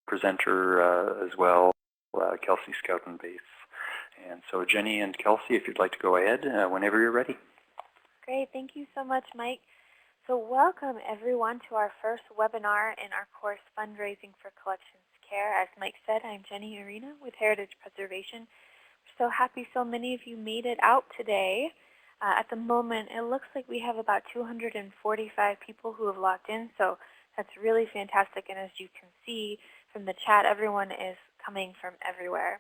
presenter as well, Kelsey Bates. And so Jenny and Kelsey, if you'd like to go ahead whenever you're ready. Great. Thank you so much, Mike. So welcome, everyone, to our first webinar in our course, Fundraising for Collections Care. As Mike said, I'm Jenny Arena with Heritage Preservation. We're so happy so many of you made it out today. At the moment, it looks like we have about 245 people who have logged in, so that's really fantastic. And as you can see from the chat, everyone is coming from everywhere.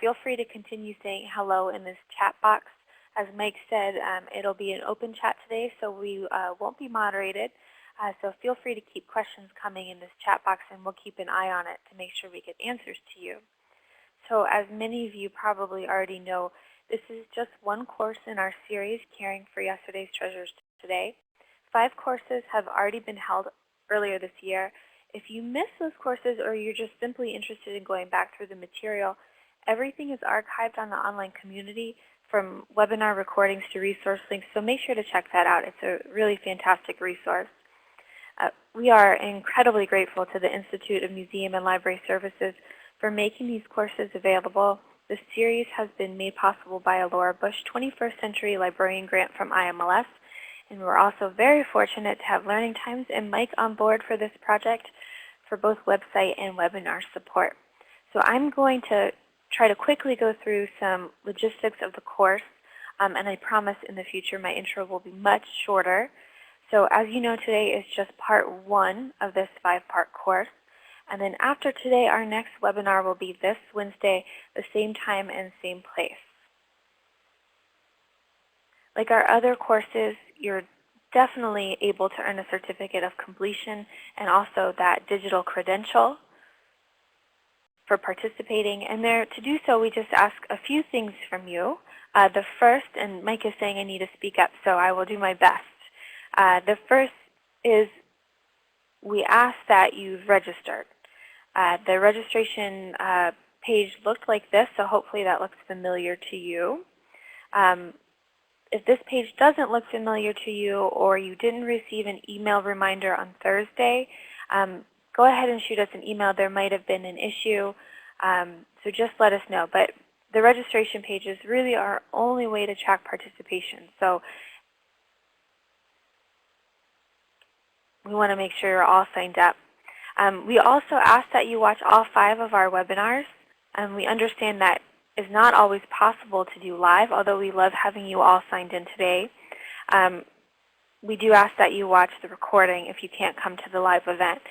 Feel free to continue saying hello in this chat box. As Mike said, it'll be an open chat today, so we won't be moderated. So feel free to keep questions coming in this chat box, and we'll keep an eye on it to make sure we get answers to you. So as many of you probably already know, this is just one course in our series, Caring for Yesterday's Treasures Today. 5 courses have already been held earlier this year. If you missed those courses or you're just simply interested in going back through the material, everything is archived on the online community, from webinar recordings to resource links, so make sure to check that out. It's a really fantastic resource. We are incredibly grateful to the Institute of Museum and Library Services for making these courses available. This series has been made possible by a Laura Bush 21st Century Librarian Grant from IMLS, and we're also very fortunate to have Learning Times and Mike on board for this project for both website and webinar support. So I'm going to try to quickly go through some logistics of the course, and I promise in the future my intro will be much shorter. So as you know, today is just part 1 of this 5-part course. And then after today, our next webinar will be this Wednesday, the same time and same place. Like our other courses, you're definitely able to earn a certificate of completion and also that digital credential for participating. And there, to do so, we just ask a few things from you. The first, and Mike is saying I need to speak up, so I will do my best. The first is we ask that you've registered. The registration page looked like this, so hopefully that looks familiar to you. If this page doesn't look familiar to you or you didn't receive an email reminder on Thursday, go ahead and shoot us an email. There might have been an issue, so just let us know. But the registration page is really our only way to track participation. So we want to make sure you're all signed up. We also ask that you watch all 5 of our webinars. We understand that is not always possible to do live, although we love having you all signed in today. We do ask that you watch the recording if you can't come to the live event.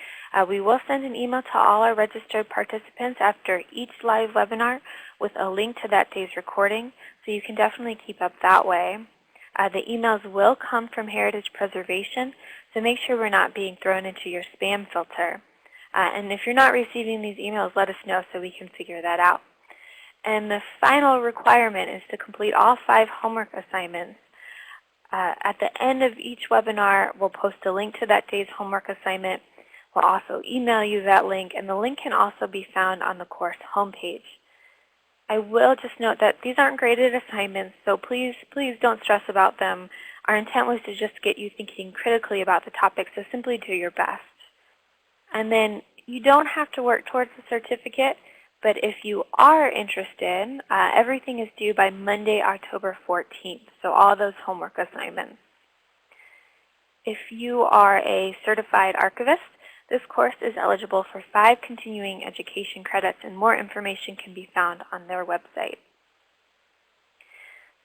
We will send an email to all our registered participants after each live webinar with a link to that day's recording, so you can definitely keep up that way. The emails will come from Heritage Preservation, so make sure we're not being thrown into your spam filter. And if you're not receiving these emails, let us know so we can figure that out. And the final requirement is to complete all 5 homework assignments. At the end of each webinar, we'll post a link to that day's homework assignment. We'll also email you that link, and the link can also be found on the course homepage. I will just note that these aren't graded assignments, so please don't stress about them. Our intent was to just get you thinking critically about the topic, so simply do your best. And then you don't have to work towards the certificate, but if you are interested, everything is due by Monday, October 14th, so all those homework assignments. If you are a certified archivist, this course is eligible for 5 continuing education credits, and more information can be found on their website.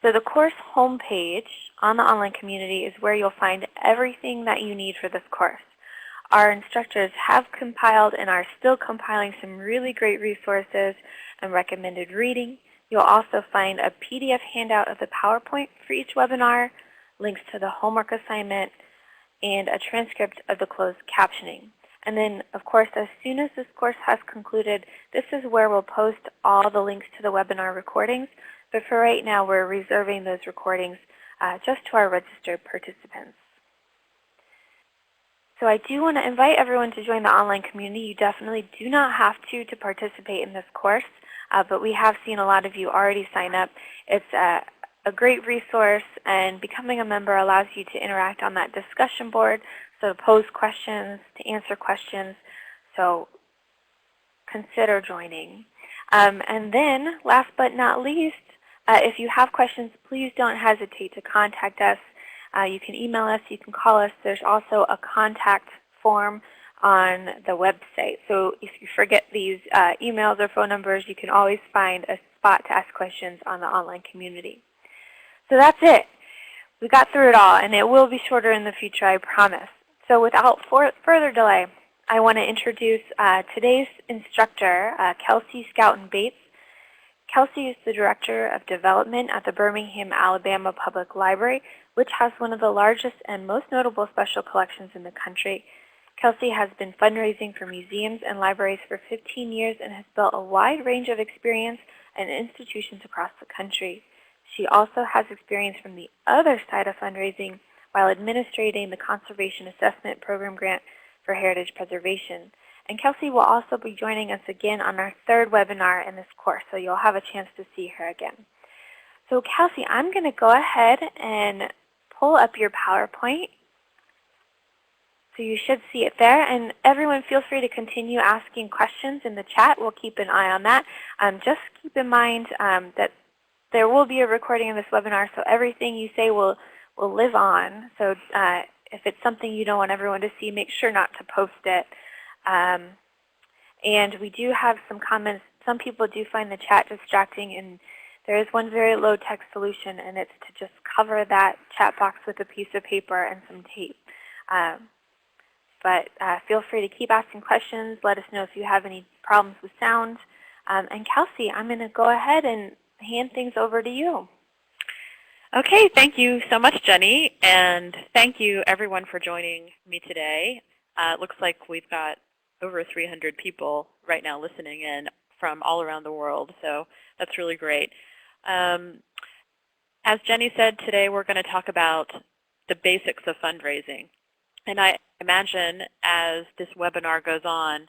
So the course homepage on the online community is where you'll find everything that you need for this course. Our instructors have compiled and are still compiling some really great resources and recommended reading. You'll also find a PDF handout of the PowerPoint for each webinar, links to the homework assignment, and a transcript of the closed captioning. And then, of course, as soon as this course has concluded, this is where we'll post all the links to the webinar recordings. But for right now, we're reserving those recordings just to our registered participants. So I do want to invite everyone to join the online community. You definitely do not have to participate in this course, but we have seen a lot of you already sign up. It's a great resource, and becoming a member allows you to interact on that discussion board, so to pose questions, to answer questions. So consider joining. And then, last but not least, if you have questions, please don't hesitate to contact us. You can email us, you can call us. There's also a contact form on the website. So if you forget these emails or phone numbers, you can always find a spot to ask questions on the online community. So that's it. We got through it all, and it will be shorter in the future, I promise. So without further delay, I want to introduce today's instructor, Kelsey Bates. Kelsey is the Director of Development at the Birmingham, Alabama Public Library, which has one of the largest and most notable special collections in the country. Kelsey has been fundraising for museums and libraries for 15 years and has built a wide range of experience in institutions across the country. She also has experience from the other side of fundraising while administrating the Conservation Assessment Program grant for heritage preservation. And Kelsey will also be joining us again on our third webinar in this course, so you'll have a chance to see her again. So Kelsey, I'm going to go ahead and pull up your PowerPoint. So you should see it there. And everyone, feel free to continue asking questions in the chat. We'll keep an eye on that. Just keep in mind that there will be a recording of this webinar, so everything you say will live on. So if it's something you don't want everyone to see, make sure not to post it. And we do have some comments. Some people do find the chat distracting, and there is one very low-tech solution, and it's to just cover that chat box with a piece of paper and some tape. But feel free to keep asking questions. Let us know if you have any problems with sound. And Kelsey, I'm going to go ahead and hand things over to you. Okay, thank you so much, Jenny, and thank you everyone for joining me today. It looks like we've got over 300 people right now listening in from all around the world, so that's really great. As Jenny said, today we're going to talk about the basics of fundraising. And I imagine as this webinar goes on,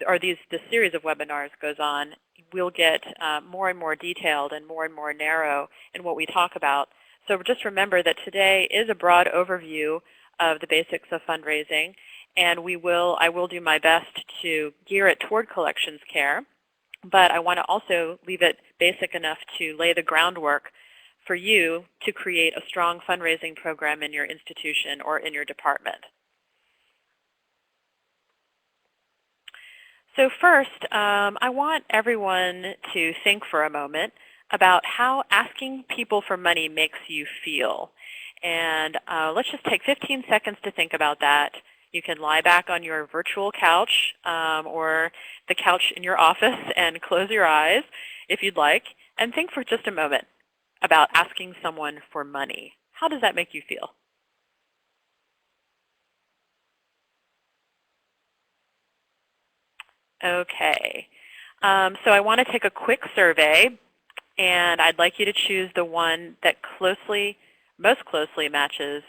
or this series of webinars goes on, we'll get more and more detailed and more narrow in what we talk about. So just remember that today is a broad overview of the basics of fundraising, and I will do my best to gear it toward collections care, but I want to also leave it basic enough to lay the groundwork for you to create a strong fundraising program in your institution or in your department. So first, I want everyone to think for a moment about how asking people for money makes you feel. And let's just take 15 seconds to think about that. You can lie back on your virtual couch or the couch in your office and close your eyes if you'd like, and think for just a moment about asking someone for money. How does that make you feel? Okay, so I want to take a quick survey, and I'd like you to choose the one that most closely matches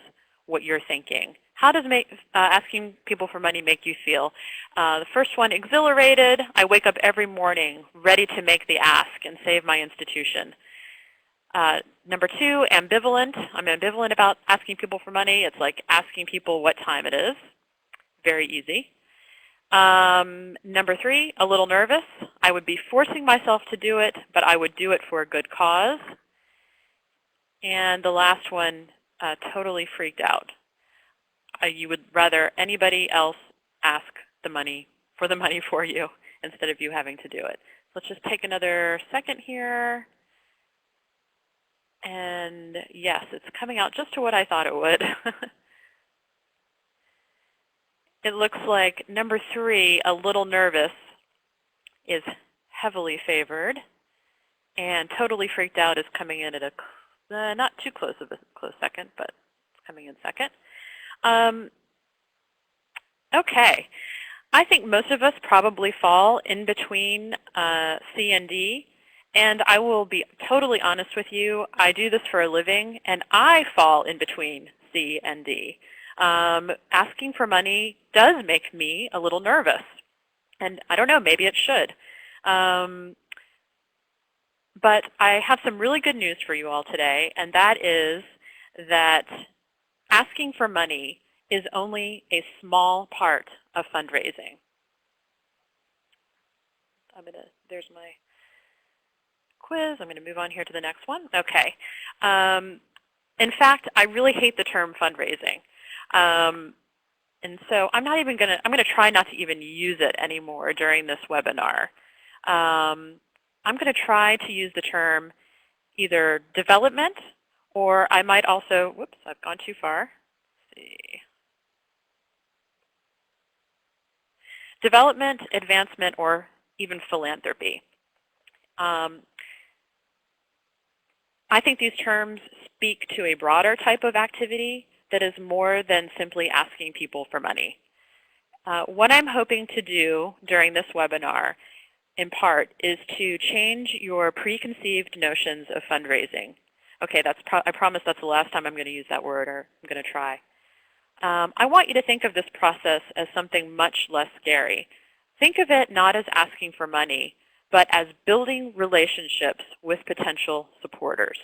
what you're thinking. How does asking people for money make you feel? The first one, exhilarated. I wake up every morning ready to make the ask and save my institution. Number two, ambivalent. I'm ambivalent about asking people for money. It's like asking people what time it is. Very easy. Number three, a little nervous. I would be forcing myself to do it, but I would do it for a good cause. And the last one, totally freaked out. You would rather anybody else ask for the money for you instead of you having to do it. Let's just take another second here. And yes, it's coming out just to what I thought it would. It looks like number three, a little nervous, is heavily favored. And totally freaked out is coming in at a not too close of a close second, but it's coming in second. Okay, I think most of us probably fall in between C and D. And I will be totally honest with you, I do this for a living, and I fall in between C and D. Asking for money does make me a little nervous. And I don't know, maybe it should. But I have some really good news for you all today, and that is that asking for money is only a small part of fundraising. there's my quiz. I'm going to move on here to the next one. Okay. In fact, I really hate the term fundraising. And so I'm going to try not to even use it anymore during this webinar. I'm going to try to use the term either development, or I might also, whoops, I've gone too far. Let's see. Development, advancement, or even philanthropy. I think these terms speak to a broader type of activity that is more than simply asking people for money. What I'm hoping to do during this webinar, in part, is to change your preconceived notions of fundraising. Okay, I promise that's the last time I'm going to use that word, or I'm going to try. I want you to think of this process as something much less scary. Think of it not as asking for money, but as building relationships with potential supporters.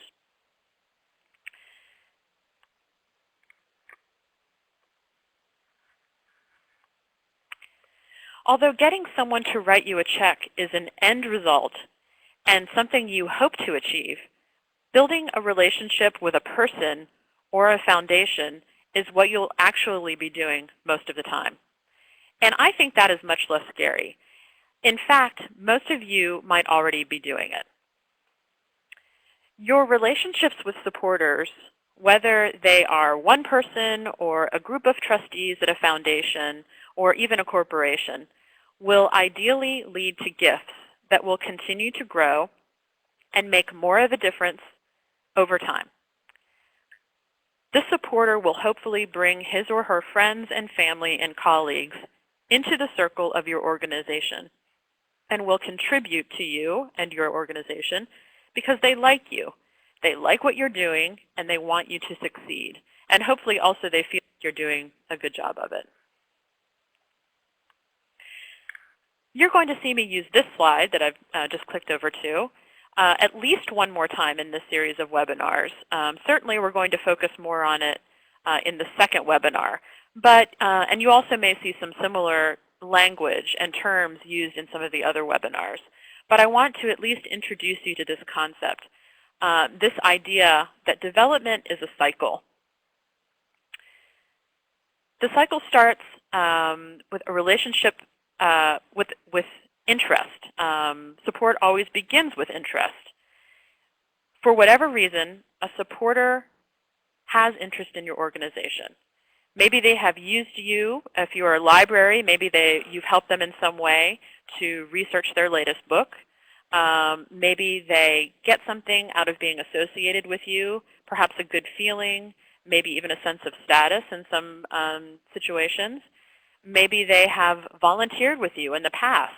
Although getting someone to write you a check is an end result and something you hope to achieve, building a relationship with a person or a foundation is what you'll actually be doing most of the time. And I think that is much less scary. In fact, most of you might already be doing it. Your relationships with supporters, whether they are one person or a group of trustees at a foundation or even a corporation, will ideally lead to gifts that will continue to grow and make more of a difference over time. This supporter will hopefully bring his or her friends and family and colleagues into the circle of your organization and will contribute to you and your organization because they like you. They like what you're doing, and they want you to succeed. And hopefully also they feel like you're doing a good job of it. You're going to see me use this slide that I've just clicked over to at least one more time in this series of webinars. Certainly we're going to focus more on it in the second webinar. And you also may see some similar language and terms used in some of the other webinars. But I want to at least introduce you to this concept, this idea that development is a cycle. The cycle starts with a relationship with interest. Support always begins with interest. For whatever reason, a supporter has interest in your organization. Maybe they have used you. If you're a library, maybe you've helped them in some way to research their latest book. Maybe they get something out of being associated with you, perhaps a good feeling, maybe even a sense of status in some situations. Maybe they have volunteered with you in the past.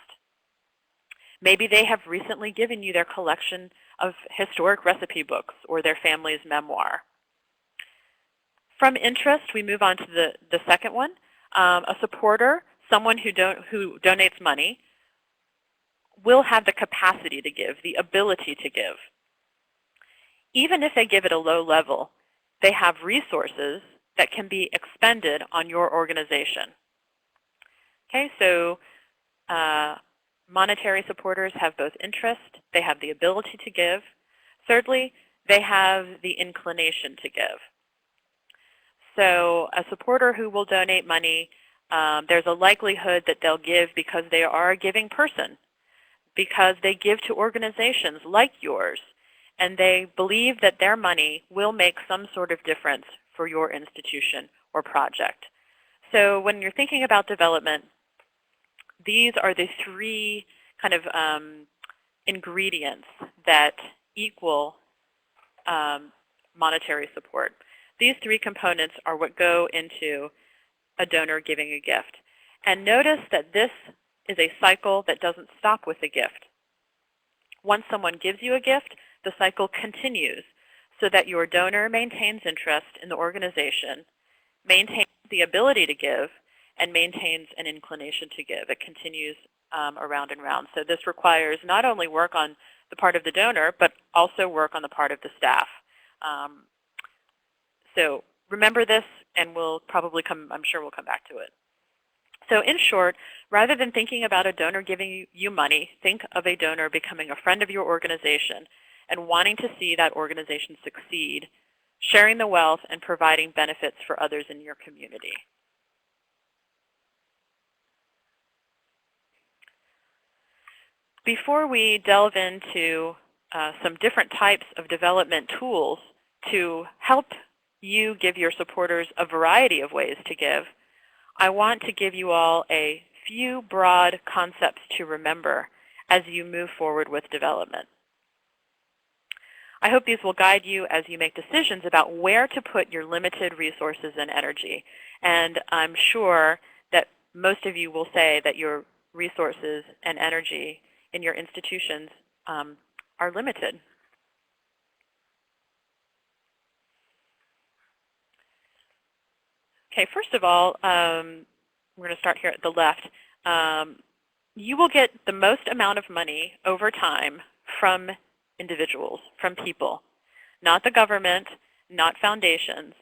Maybe they have recently given you their collection of historic recipe books or their family's memoir. From interest, we move on to the second one. A supporter, someone who donates money, will have the capacity to give, the ability to give. Even if they give at a low level, they have resources that can be expended on your organization. Okay, so monetary supporters have both interest, they have the ability to give. Thirdly, they have the inclination to give. So a supporter who will donate money, there's a likelihood that they'll give because they are a giving person, because they give to organizations like yours, and they believe that their money will make some sort of difference for your institution or project. So when you're thinking about development, these are the three kind of ingredients that equal monetary support. These three components are what go into a donor giving a gift. And notice that this is a cycle that doesn't stop with the gift. Once someone gives you a gift, the cycle continues so that your donor maintains interest in the organization, maintains the ability to give, and maintains an inclination to give. It continues around and round. So this requires not only work on the part of the donor, but also work on the part of the staff. So remember this, and I'm sure we'll come back to it. So in short, rather than thinking about a donor giving you money, think of a donor becoming a friend of your organization and wanting to see that organization succeed, sharing the wealth, and providing benefits for others in your community. Before we delve into some different types of development tools to help you give your supporters a variety of ways to give, I want to give you all a few broad concepts to remember as you move forward with development. I hope these will guide you as you make decisions about where to put your limited resources and energy. And I'm sure that most of you will say that your resources and energy in your institutions are limited. Okay, first of all, we're going to start here at the left. You will get the most amount of money over time from individuals, from people, not the government, not foundations,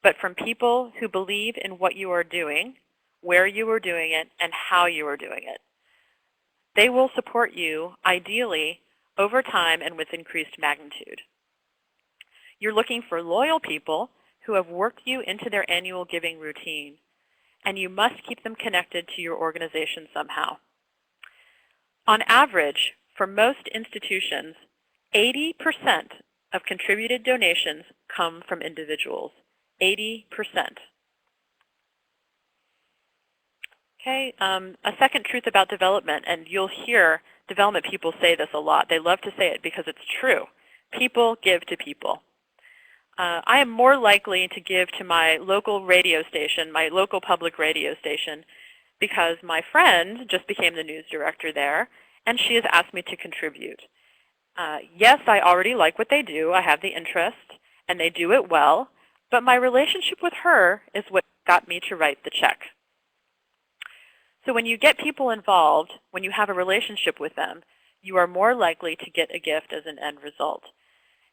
but from people who believe in what you are doing, where you are doing it, and how you are doing it. They will support you, ideally, over time and with increased magnitude. You're looking for loyal people who have worked you into their annual giving routine, and you must keep them connected to your organization somehow. On average, for most institutions, 80% of contributed donations come from individuals. 80%. Okay, a second truth about development, and you'll hear development people say this a lot. They love to say it because it's true. People give to people. I am more likely to give to my local radio station, my local public radio station, because my friend just became the news director there, and she has asked me to contribute. Yes, I already like what they do. I have the interest, and they do it well, but my relationship with her is what got me to write the check. So when you get people involved, when you have a relationship with them, you are more likely to get a gift as an end result.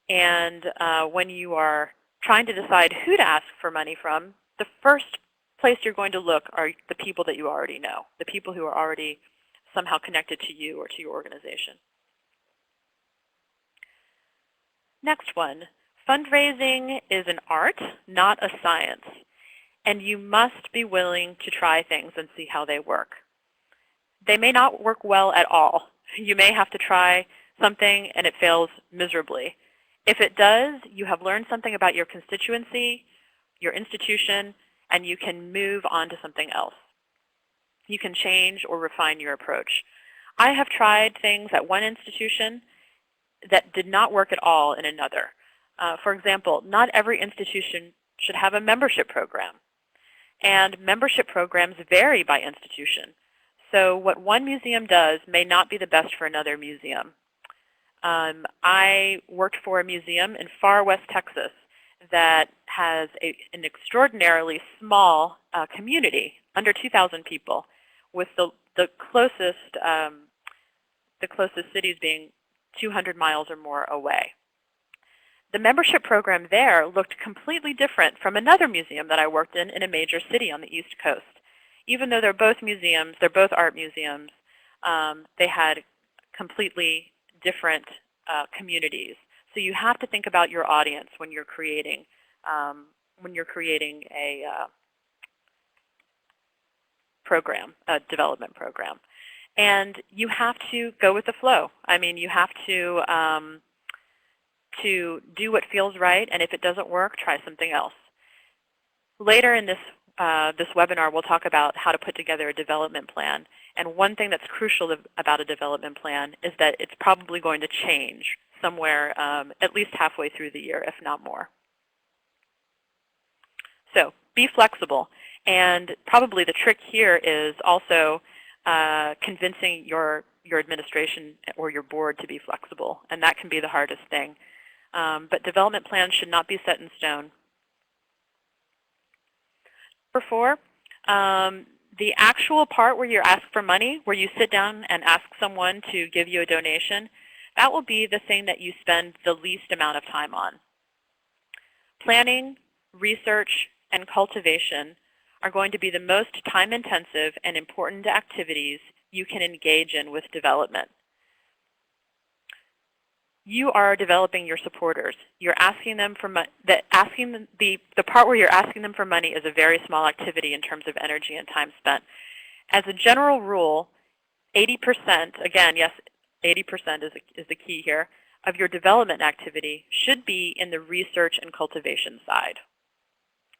And when you are trying to decide who to ask for money from, the first place you're going to look are the people that you already know, the people who are already somehow connected to you or to your organization. Next one, fundraising is an art, not a science. And you must be willing to try things and see how they work. They may not work well at all. You may have to try something and it fails miserably. If it does, you have learned something about your constituency, your institution, and you can move on to something else. You can change or refine your approach. I have tried things at one institution that did not work at all in another. For example, not every institution should have a membership program. And membership programs vary by institution. So what one museum does may not be the best for another museum. I worked for a museum in far west Texas that has an extraordinarily small community, under 2,000 people, with the closest cities being 200 miles or more away. The membership program there looked completely different from another museum that I worked in a major city on the East Coast. Even though they're both museums, they're both art museums, they had completely different communities. So you have to think about your audience when you're creating a program, a development program. And you have to go with the flow. I mean, you have to do what feels right, and if it doesn't work, try something else. Later in this webinar, we'll talk about how to put together a development plan. And one thing that's crucial about a development plan is that it's probably going to change somewhere at least halfway through the year, if not more. So be flexible. And probably the trick here is also convincing your administration or your board to be flexible. And that can be the hardest thing. But development plans should not be set in stone. Number 4, the actual part where you're asked for money, where you sit down and ask someone to give you a donation, that will be the thing that you spend the least amount of time on. Planning, research, and cultivation are going to be the most time-intensive and important activities you can engage in with development. You are developing your supporters. You're asking them for money. The part where you're asking them for money is a very small activity in terms of energy and time spent. As a general rule, 80%, again, yes, 80% is the key here, of your development activity should be in the research and cultivation side,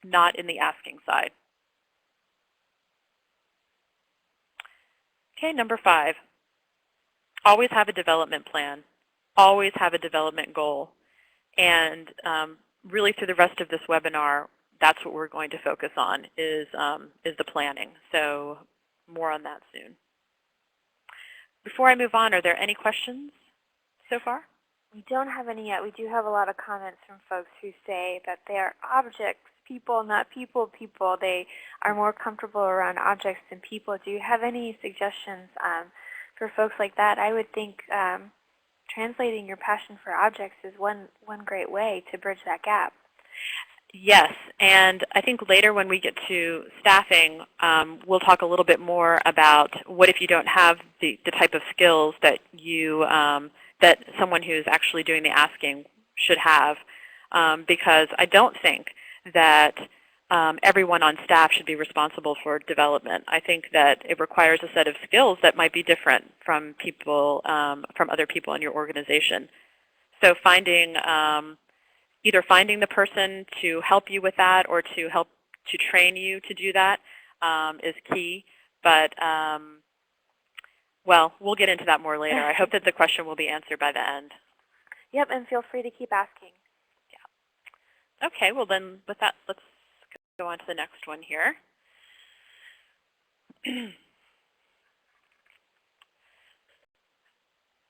not in the asking side. Okay, number 5, always have a development plan. Always have a development goal. And really through the rest of this webinar, that's what we're going to focus on is the planning. So more on that soon. Before I move on, are there any questions so far? We don't have any yet. We do have a lot of comments from folks who say that they are objects, people, not people. They are more comfortable around objects than people. Do you have any suggestions for folks like that? I would think translating your passion for objects is one great way to bridge that gap. Yes, and I think later when we get to staffing, we'll talk a little bit more about what if you don't have the type of skills that you that someone who's actually doing the asking should have, because I don't think that everyone on staff should be responsible for development. I think that it requires a set of skills that might be different from people, from other people in your organization. So finding either finding the person to help you with that or to help to train you to do that is key. But well, we'll get into that more later. I hope that the question will be answered by the end. Yep, and feel free to keep asking. Yeah. Okay, well then with that, let's go on to the next one here.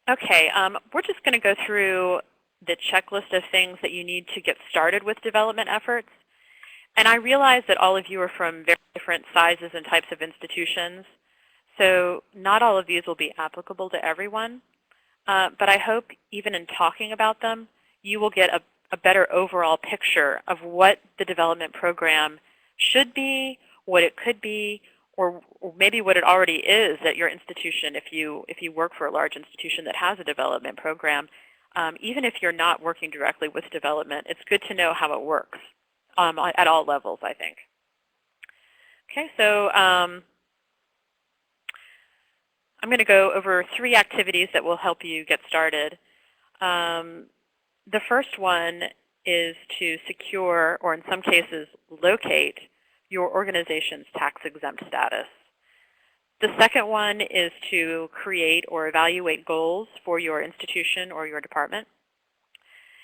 Okay, we're just going to go through the checklist of things that you need to get started with development efforts. And I realize that all of you are from very different sizes and types of institutions, so not all of these will be applicable to everyone. But I hope even in talking about them, you will get a better overall picture of what the development program should be, what it could be, or maybe what it already is at your institution if you work for a large institution that has a development program. Even if you're not working directly with development, it's good to know how it works at all levels, I think. Okay, so I'm going to go over 3 activities that will help you get started. The first one is to secure, or in some cases, locate your organization's tax-exempt status. The second one is to create or evaluate goals for your institution or your department.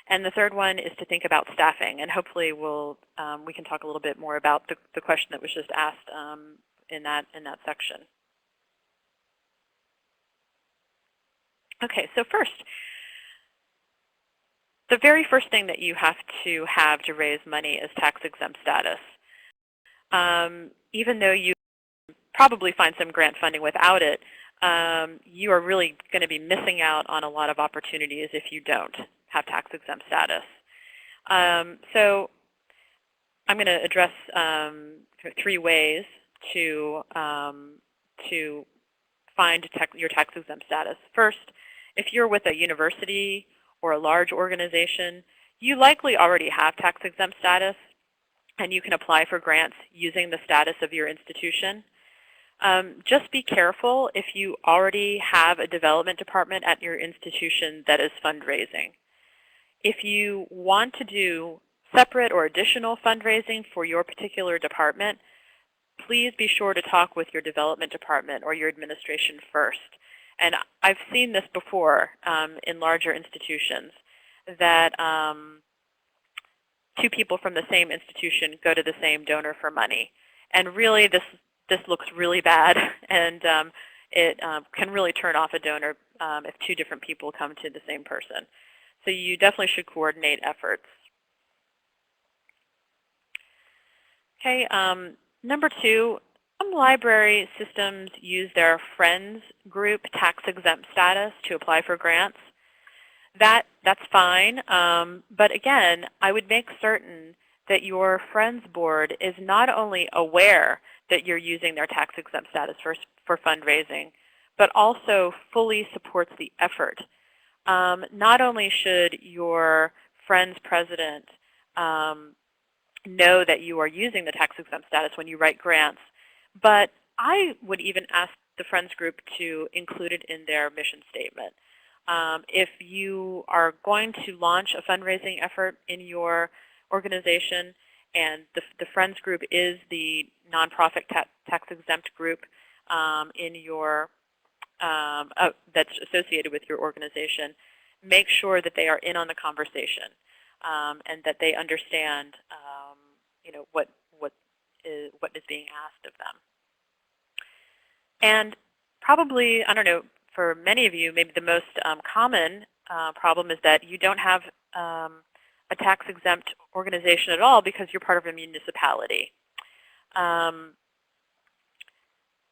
And the third one is to think about staffing. And hopefully we can talk a little bit more about the question that was just asked in that section. Okay, so first, the very first thing that you have to raise money is tax-exempt status. Even though you probably find some grant funding without it, you are really going to be missing out on a lot of opportunities if you don't have tax-exempt status. So I'm going to address 3 ways to find your tax-exempt status. First, if you're with a university or a large organization, you likely already have tax-exempt status, and you can apply for grants using the status of your institution. Just be careful if you already have a development department at your institution that is fundraising. If you want to do separate or additional fundraising for your particular department, please be sure to talk with your development department or your administration first. And I've seen this before in larger institutions, that 2 people from the same institution go to the same donor for money. And really, this looks really bad, and it can really turn off a donor if 2 different people come to the same person. So you definitely should coordinate efforts. Okay, number 2, some library systems use their Friends group tax-exempt status to apply for grants. That's fine, but again, I would make certain that your Friends Board is not only aware that you're using their tax-exempt status for fundraising, but also fully supports the effort. Not only should your Friends President know that you are using the tax-exempt status when you write grants, but I would even ask the Friends Group to include it in their mission statement. If you are going to launch a fundraising effort in your organization and the Friends Group is the nonprofit tax-exempt group in your that's associated with your organization, make sure that they are in on the conversation and that they understand what is being asked of them. And probably, I don't know, for many of you, maybe the most common problem is that you don't have a tax-exempt organization at all because you're part of a municipality.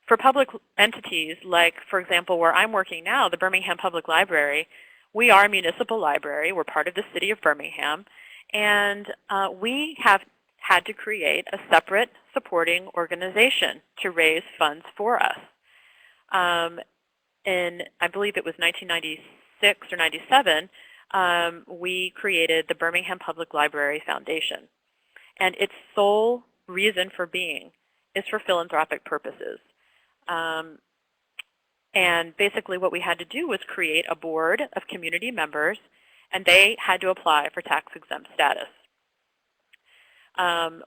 For public entities, like, for example, where I'm working now, the Birmingham Public Library, we are a municipal library. We're part of the city of Birmingham. And we have had to create a separate supporting organization to raise funds for us. In, I believe it was 1996 or 97, we created the Birmingham Public Library Foundation. And its sole reason for being is for philanthropic purposes. And basically what we had to do was create a board of community members, and they had to apply for tax-exempt status.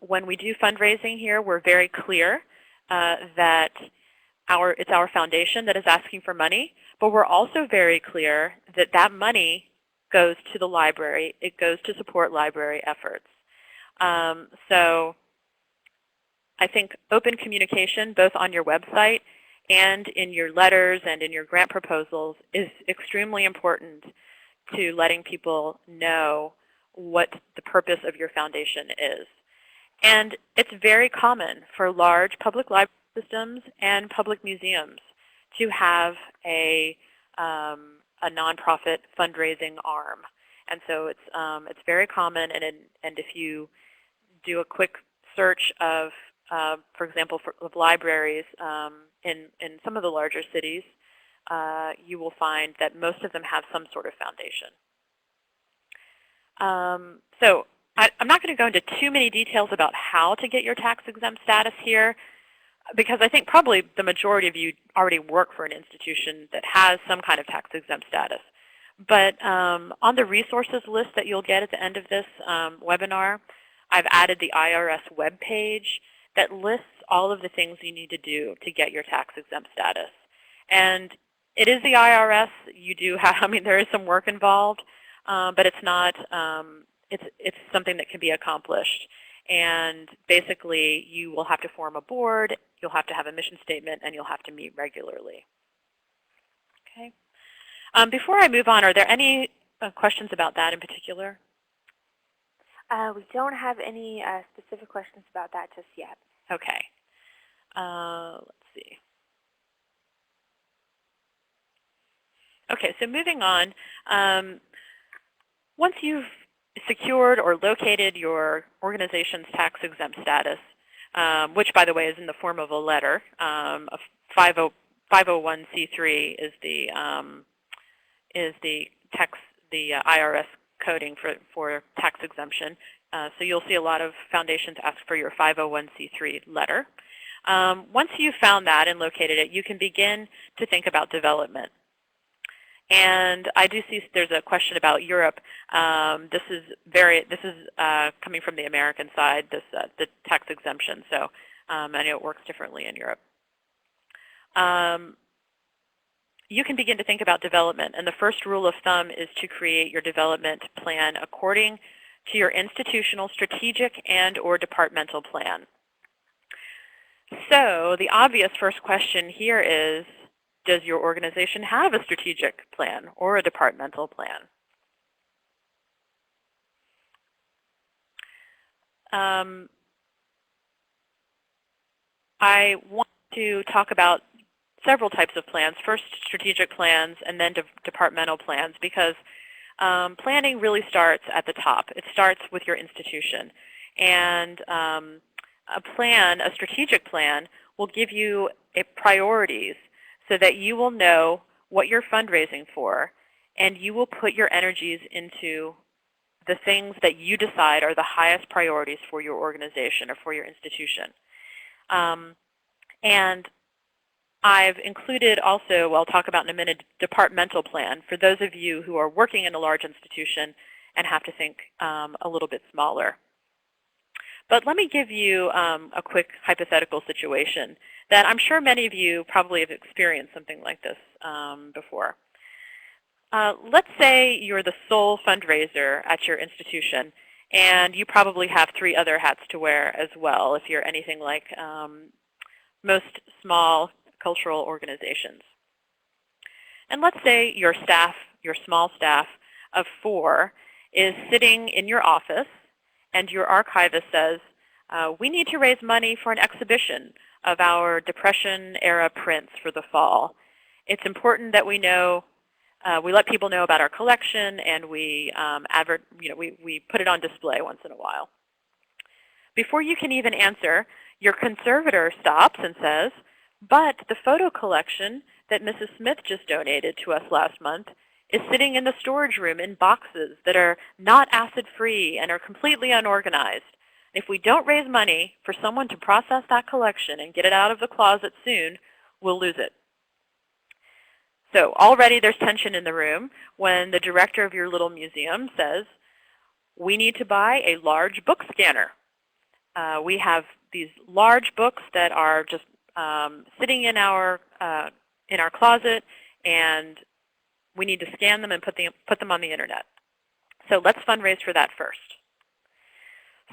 When we do fundraising here, we're very clear that it's our foundation that is asking for money, but we're also very clear that that money goes to the library. It goes to support library efforts. So I think open communication, both on your website and in your letters and in your grant proposals, is extremely important to letting people know what the purpose of your foundation is. And it's very common for large public library systems and public museums to have a nonprofit fundraising arm. And so it's very common, and if you do a quick search of, for example, of libraries in some of the larger cities, you will find that most of them have some sort of foundation. So I'm not going to go into too many details about how to get your tax-exempt status here, because I think probably the majority of you already work for an institution that has some kind of tax-exempt status. But on the resources list that you'll get at the end of this webinar, I've added the IRS webpage that lists all of the things you need to do to get your tax-exempt status. And it is the IRS. You do have, I mean, there is some work involved, but it's not, it's something that can be accomplished. And basically, you will have to form a board, you'll have to have a mission statement, and you'll have to meet regularly. Okay. Before I move on, are there any questions about that in particular? We don't have any specific questions about that just yet. Okay. Let's see. Okay, so moving on. Once you've secured or located your organization's tax-exempt status, which, by the way, is in the form of a letter, a 501c3 is the IRS coding for tax exemption. So you'll see a lot of foundations ask for your 501c3 letter. Once you've found that and located it, you can begin to think about development. And I do see there's a question about Europe. This is coming from the American side, the tax exemption. So I know it works differently in Europe. You can begin to think about development, and the first rule of thumb is to create your development plan according to your institutional, strategic, and/or departmental plan. So the obvious first question here is, does your organization have a strategic plan or a departmental plan? I want to talk about several types of plans. First, strategic plans, and then departmental plans, because planning really starts at the top. It starts with your institution. And a plan, a strategic plan, will give you priorities so that you will know what you're fundraising for, and you will put your energies into the things that you decide are the highest priorities for your organization or for your institution. And I've included also, I'll talk about in a minute, departmental plan for those of you who are working in a large institution and have to think a little bit smaller. But let me give you a quick hypothetical situation that I'm sure many of you probably have experienced something like this before. Let's say you're the sole fundraiser at your institution, and you probably have 3 other hats to wear as well if you're anything like most small cultural organizations. And let's say your staff, your small staff of 4, is sitting in your office, and your archivist says, we need to raise money for an exhibition of our Depression-era prints for the fall. It's important that we know, we let people know about our collection, and we put it on display once in a while. Before you can even answer, your conservator stops and says, but the photo collection that Mrs. Smith just donated to us last month is sitting in the storage room in boxes that are not acid-free and are completely unorganized. If we don't raise money for someone to process that collection and get it out of the closet soon, we'll lose it. So already there's tension in the room when the director of your little museum says, we need to buy a large book scanner. We have these large books that are just sitting in our closet, and we need to scan them and put them on the internet. So let's fundraise for that first.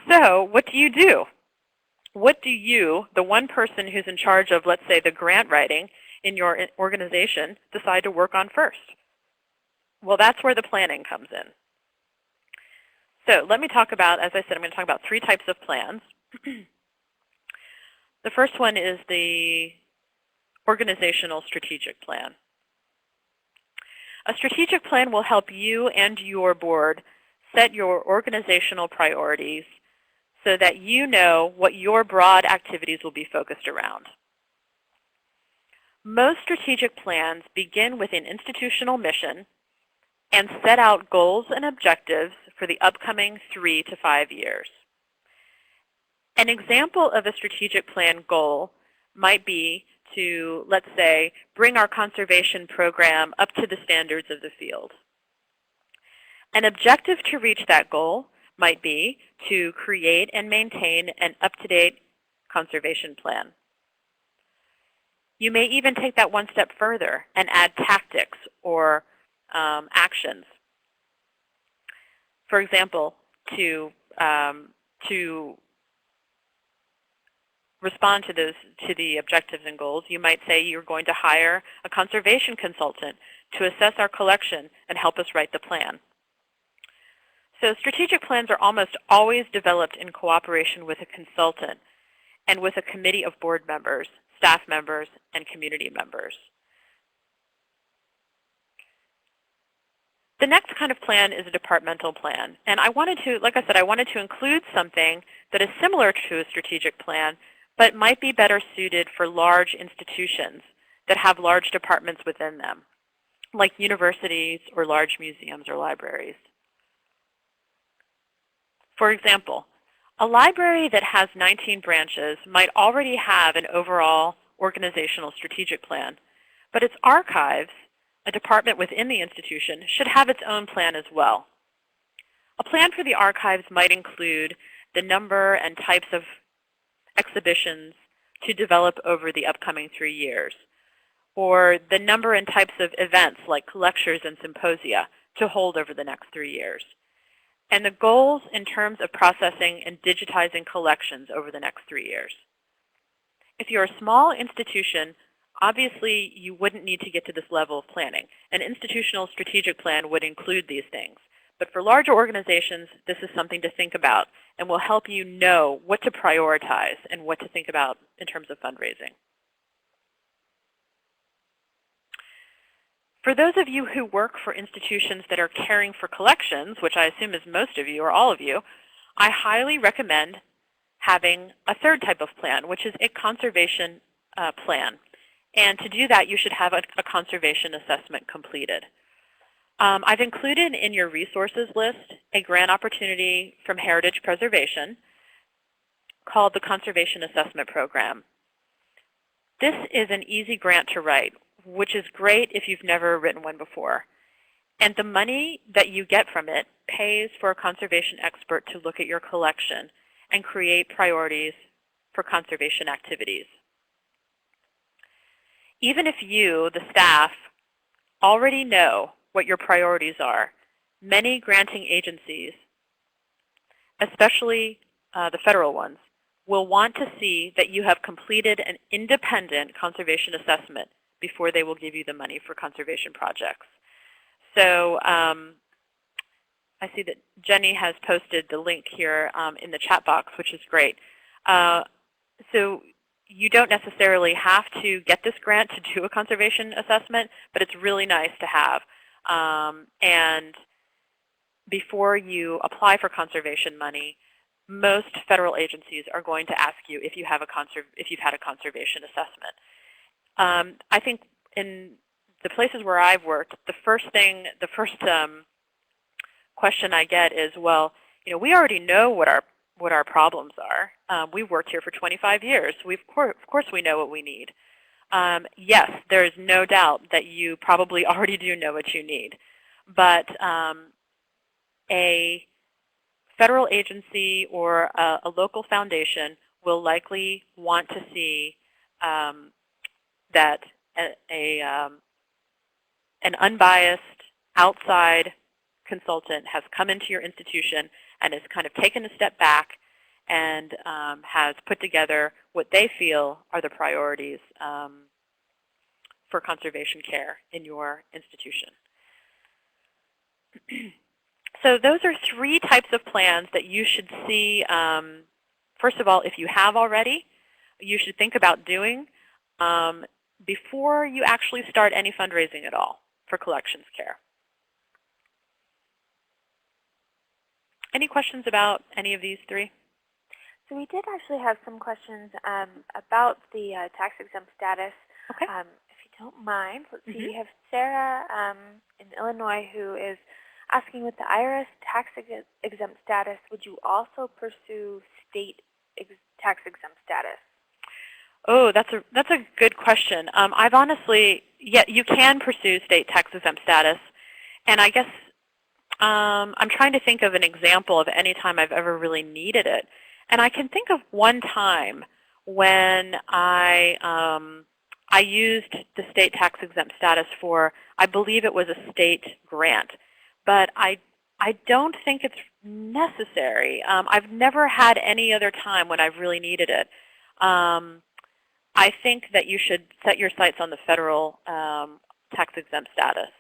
So what do you do? What do you, the one person who's in charge of, let's say, the grant writing in your organization, decide to work on first? Well, that's where the planning comes in. So let me talk about, as I said, I'm going to talk about 3 types of plans. The first one is the organizational strategic plan. A strategic plan will help you and your board set your organizational priorities so that you know what your broad activities will be focused around. Most strategic plans begin with an institutional mission and set out goals and objectives for the upcoming 3 to 5 years. An example of a strategic plan goal might be to, let's say, bring our conservation program up to the standards of the field. An objective to reach that goal might be to create and maintain an up-to-date conservation plan. You may even take that one step further and add tactics or actions. For example, to respond to the objectives and goals, you might say you're going to hire a conservation consultant to assess our collection and help us write the plan. So strategic plans are almost always developed in cooperation with a consultant and with a committee of board members, staff members, and community members. The next kind of plan is a departmental plan. And I wanted to, like I said, I wanted to include something that is similar to a strategic plan, but might be better suited for large institutions that have large departments within them, like universities or large museums or libraries. For example, a library that has 19 branches might already have an overall organizational strategic plan, but its archives, a department within the institution, should have its own plan as well. A plan for the archives might include the number and types of exhibitions to develop over the upcoming 3 years, or the number and types of events like lectures and symposia to hold over the next 3 years, and the goals in terms of processing and digitizing collections over the next 3 years. If you're a small institution, obviously you wouldn't need to get to this level of planning. An institutional strategic plan would include these things. But for larger organizations, this is something to think about and will help you know what to prioritize and what to think about in terms of fundraising. For those of you who work for institutions that are caring for collections, which I assume is most of you or all of you, I highly recommend having a third type of plan, which is a conservation plan. And to do that, you should have a conservation assessment completed. I've included in your resources list a grant opportunity from Heritage Preservation called the Conservation Assessment Program. This is an easy grant to write, which is great if you've never written one before. And the money that you get from it pays for a conservation expert to look at your collection and create priorities for conservation activities. Even if you, the staff, already know what your priorities are, many granting agencies, especially the federal ones, will want to see that you have completed an independent conservation assessment before they will give you the money for conservation projects. So I see that Jenny has posted the link here in the chat box, which is great. So you don't necessarily have to get this grant to do a conservation assessment, but it's really nice to have. And before you apply for conservation money, most federal agencies are going to ask you if you've had a conservation assessment. I think in the places where I've worked, the first question I get is, well, we already know what our problems are. We've worked here for 25 years. Of course we know what we need. Yes, there is no doubt that you probably already do know what you need. But a federal agency or a local foundation will likely want to see that an unbiased outside consultant has come into your institution and has kind of taken a step back and has put together what they feel are the priorities for conservation care in your institution. So those are 3 types of plans that you should see. First of all, if you have already, you should think about doing before you actually start any fundraising at all for collections care. Any questions about any of these 3? So we did actually have some questions about the tax-exempt status. Okay. If you don't mind, let's see. We have Sarah in Illinois who is asking, with the IRS tax-exempt status, would you also pursue state tax-exempt status? Oh, that's a good question. I've honestly, you can pursue state tax-exempt status, and I guess I'm trying to think of an example of any time I've ever really needed it. And I can think of one time when I used the state tax-exempt status for, I believe it was a state grant. But I don't think it's necessary. I've never had any other time when I've really needed it. I think that you should set your sights on the federal tax-exempt status.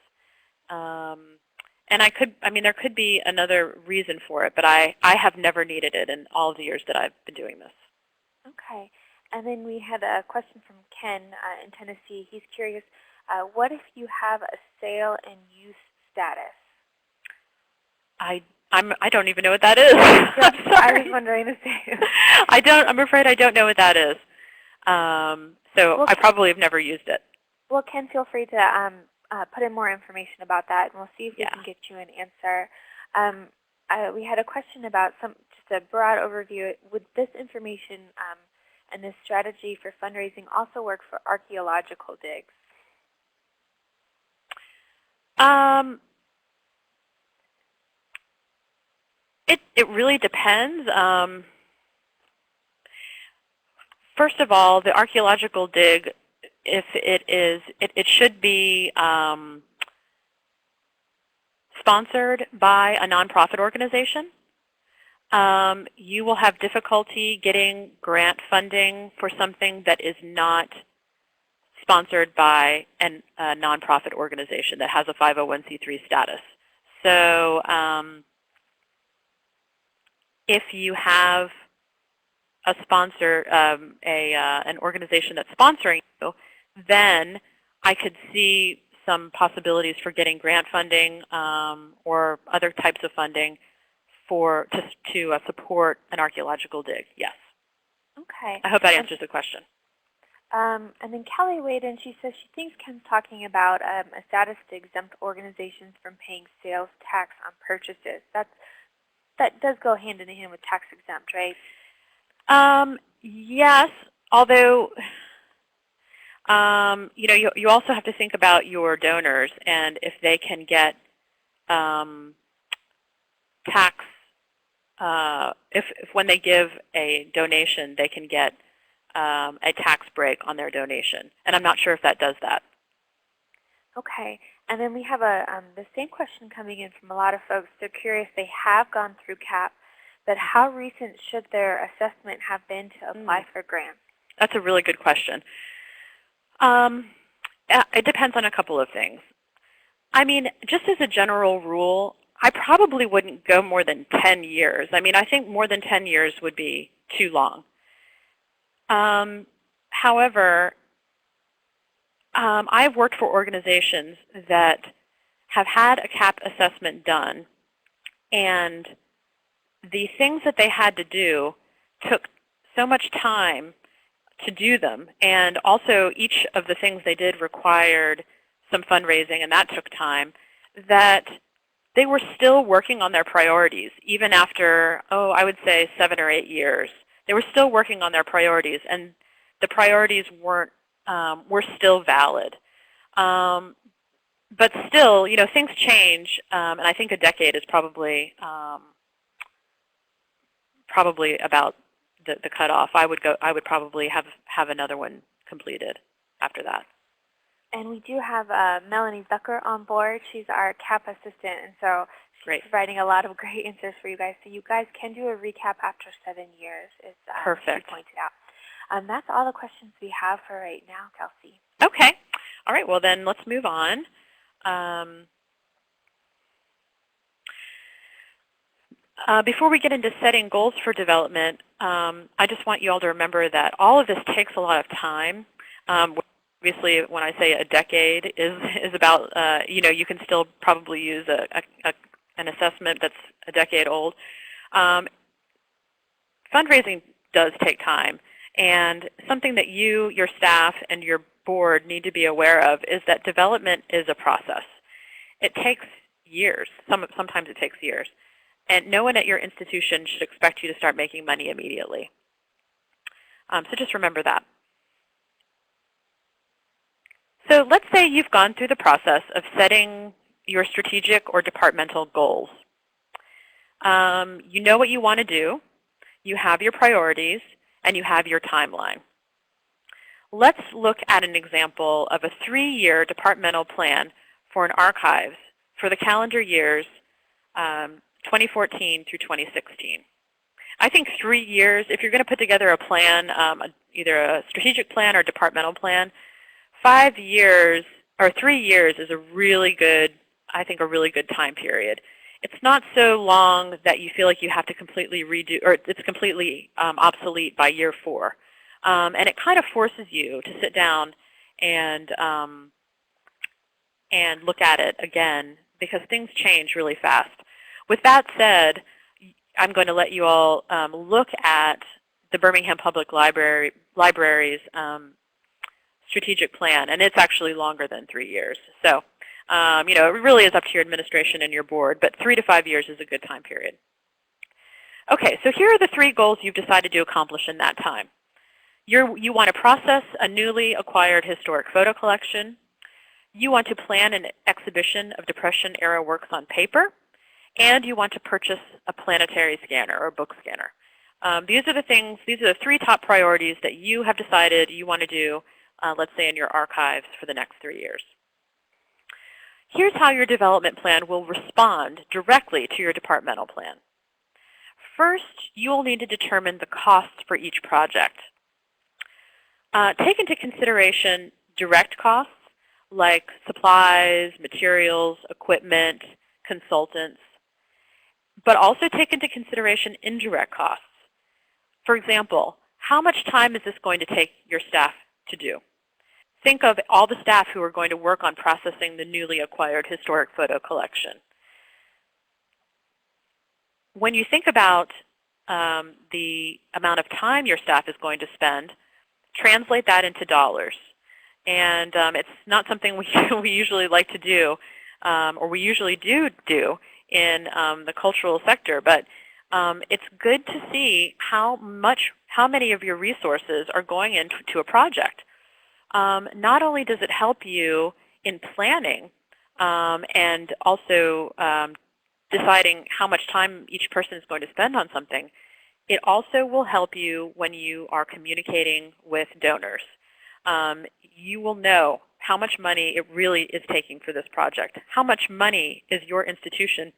And there could be another reason for it, but I have never needed it in all of the years that I've been doing this. Okay. And then we had a question from Ken in Tennessee. He's curious, what if you have a sale and use status? I don't even know what that is. I'm sorry. I was wondering the same. I'm afraid I don't know what that is. So I probably have never used it. Well, Ken, feel free to put in more information about that, and we'll see if we can get you an answer. We had a question about just a broad overview. Would this information and this strategy for fundraising also work for archaeological digs? It really depends. First of all, the archaeological dig, if it should be sponsored by a nonprofit organization. You will have difficulty getting grant funding for something that is not sponsored by a nonprofit organization that has a 501c3 status. So if you have a sponsor, an organization that's sponsoring you, then I could see some possibilities for getting grant funding or other types of funding to support an archaeological dig. Yes. Okay. I hope that answers the question. And then Kelly weighed in. She says she thinks Ken's talking about a status to exempt organizations from paying sales tax on purchases. That does go hand in hand with tax exempt, right? Yes, although you also have to think about your donors and if they can get tax. If when they give a donation, they can get a tax break on their donation, and I'm not sure if that does that. Okay, and then we have the same question coming in from a lot of folks. They're curious. They have gone through CAP, but how recent should their assessment have been to apply for grants? That's a really good question. It depends on a couple of things. I mean, just as a general rule, I probably wouldn't go more than 10 years. I mean, I think more than 10 years would be too long. However, I've worked for organizations that have had a CAP assessment done, and the things that they had to do took so much time to do them, and also each of the things they did required some fundraising, and that took time, that they were still working on their priorities, even after, I would say 7 or 8 years. They were still working on their priorities, and the priorities were still valid. But still, things change, and I think a decade is probably about the cutoff. I would probably have another one completed after that. And we do have Melanie Zucker on board. She's our CAP assistant, and so she's providing a lot of great answers for you guys. So you guys can do a recap after 7 years, as she pointed out. That's all the questions we have for right now, Kelsey. Okay. All right. Well, then let's move on. Before we get into setting goals for development, I just want you all to remember that all of this takes a lot of time. Obviously, when I say a decade is about, you can still probably use an assessment that's a decade old. Fundraising does take time, and something that you, your staff, and your board need to be aware of is that development is a process. It takes years. Sometimes it takes years. And no one at your institution should expect you to start making money immediately. So just remember that. So let's say you've gone through the process of setting your strategic or departmental goals. You know what you want to do, you have your priorities, and you have your timeline. Let's look at an example of a 3-year departmental plan for an archives for the calendar years 2014 through 2016. I think 3 years, if you're going to put together a plan, either a strategic plan or departmental plan, 5 years or 3 years is a really good time period. It's not so long that you feel like you have to completely redo, or it's completely obsolete by year 4. And it kind of forces you to sit down and look at it again, because things change really fast. With that said, I'm going to let you all look at the Birmingham Public Library's strategic plan, and it's actually longer than 3 years. So, it really is up to your administration and your board, but 3 to 5 years is a good time period. Okay, so here are the 3 goals you've decided to accomplish in that time. You want to process a newly acquired historic photo collection. You want to plan an exhibition of Depression-era works on paper. And you want to purchase a planetary scanner or book scanner. These are the 3 top priorities that you have decided you want to do, let's say in your archives for the next 3 years. Here's how your development plan will respond directly to your departmental plan. First, you will need to determine the costs for each project. Take into consideration direct costs like supplies, materials, equipment, consultants, but also take into consideration indirect costs. For example, how much time is this going to take your staff to do? Think of all the staff who are going to work on processing the newly acquired historic photo collection. when you think about the amount of time your staff is going to spend, translate that into dollars. And it's not something we usually like to do, or we usually do in the cultural sector, but it's good to see how many of your resources are going into a project. Not only does it help you in planning and also deciding how much time each person is going to spend on something, it also will help you when you are communicating with donors. You will know how much money it really is taking for this project. How much money is your institution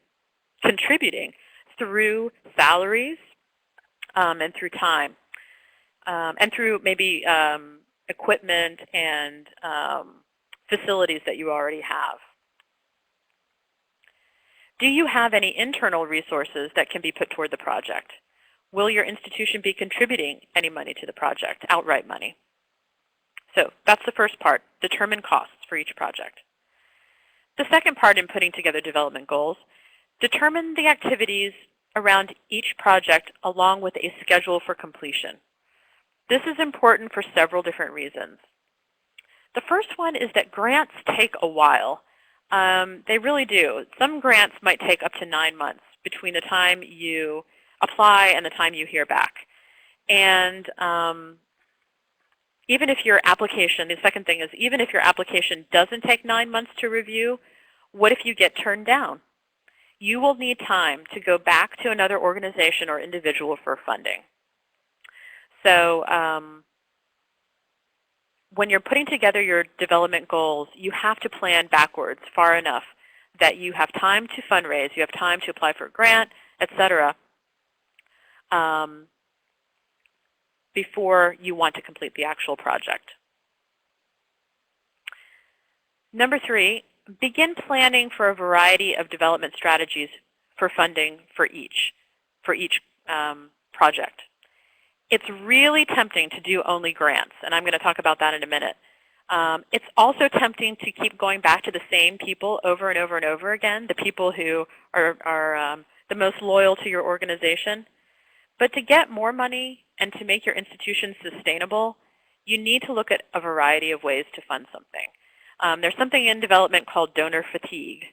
contributing through salaries and through time and through maybe equipment and facilities that you already have. Do you have any internal resources that can be put toward the project? Will your institution be contributing any money to the project, outright money? So that's the first part, determine costs for each project. The second part in putting together development goals, determine the activities around each project along with a schedule for completion. This is important for several different reasons. The first one is that grants take a while. They really do. Some grants might take up to 9 months between the time you apply and the time you hear back. And even if your application, the second thing is, even if your application doesn't take 9 months to review, what if you get turned down? You will need time to go back to another organization or individual for funding. So when you're putting together your development goals, you have to plan backwards far enough that you have time to fundraise, you have time to apply for a grant, etc., before you want to complete the actual project. Number 3, begin planning for a variety of development strategies for funding for each project. It's really tempting to do only grants, and I'm going to talk about that in a minute. It's also tempting to keep going back to the same people over and over and over again, the people who are the most loyal to your organization. But to get more money and to make your institution sustainable, you need to look at a variety of ways to fund something. There's something in development called donor fatigue,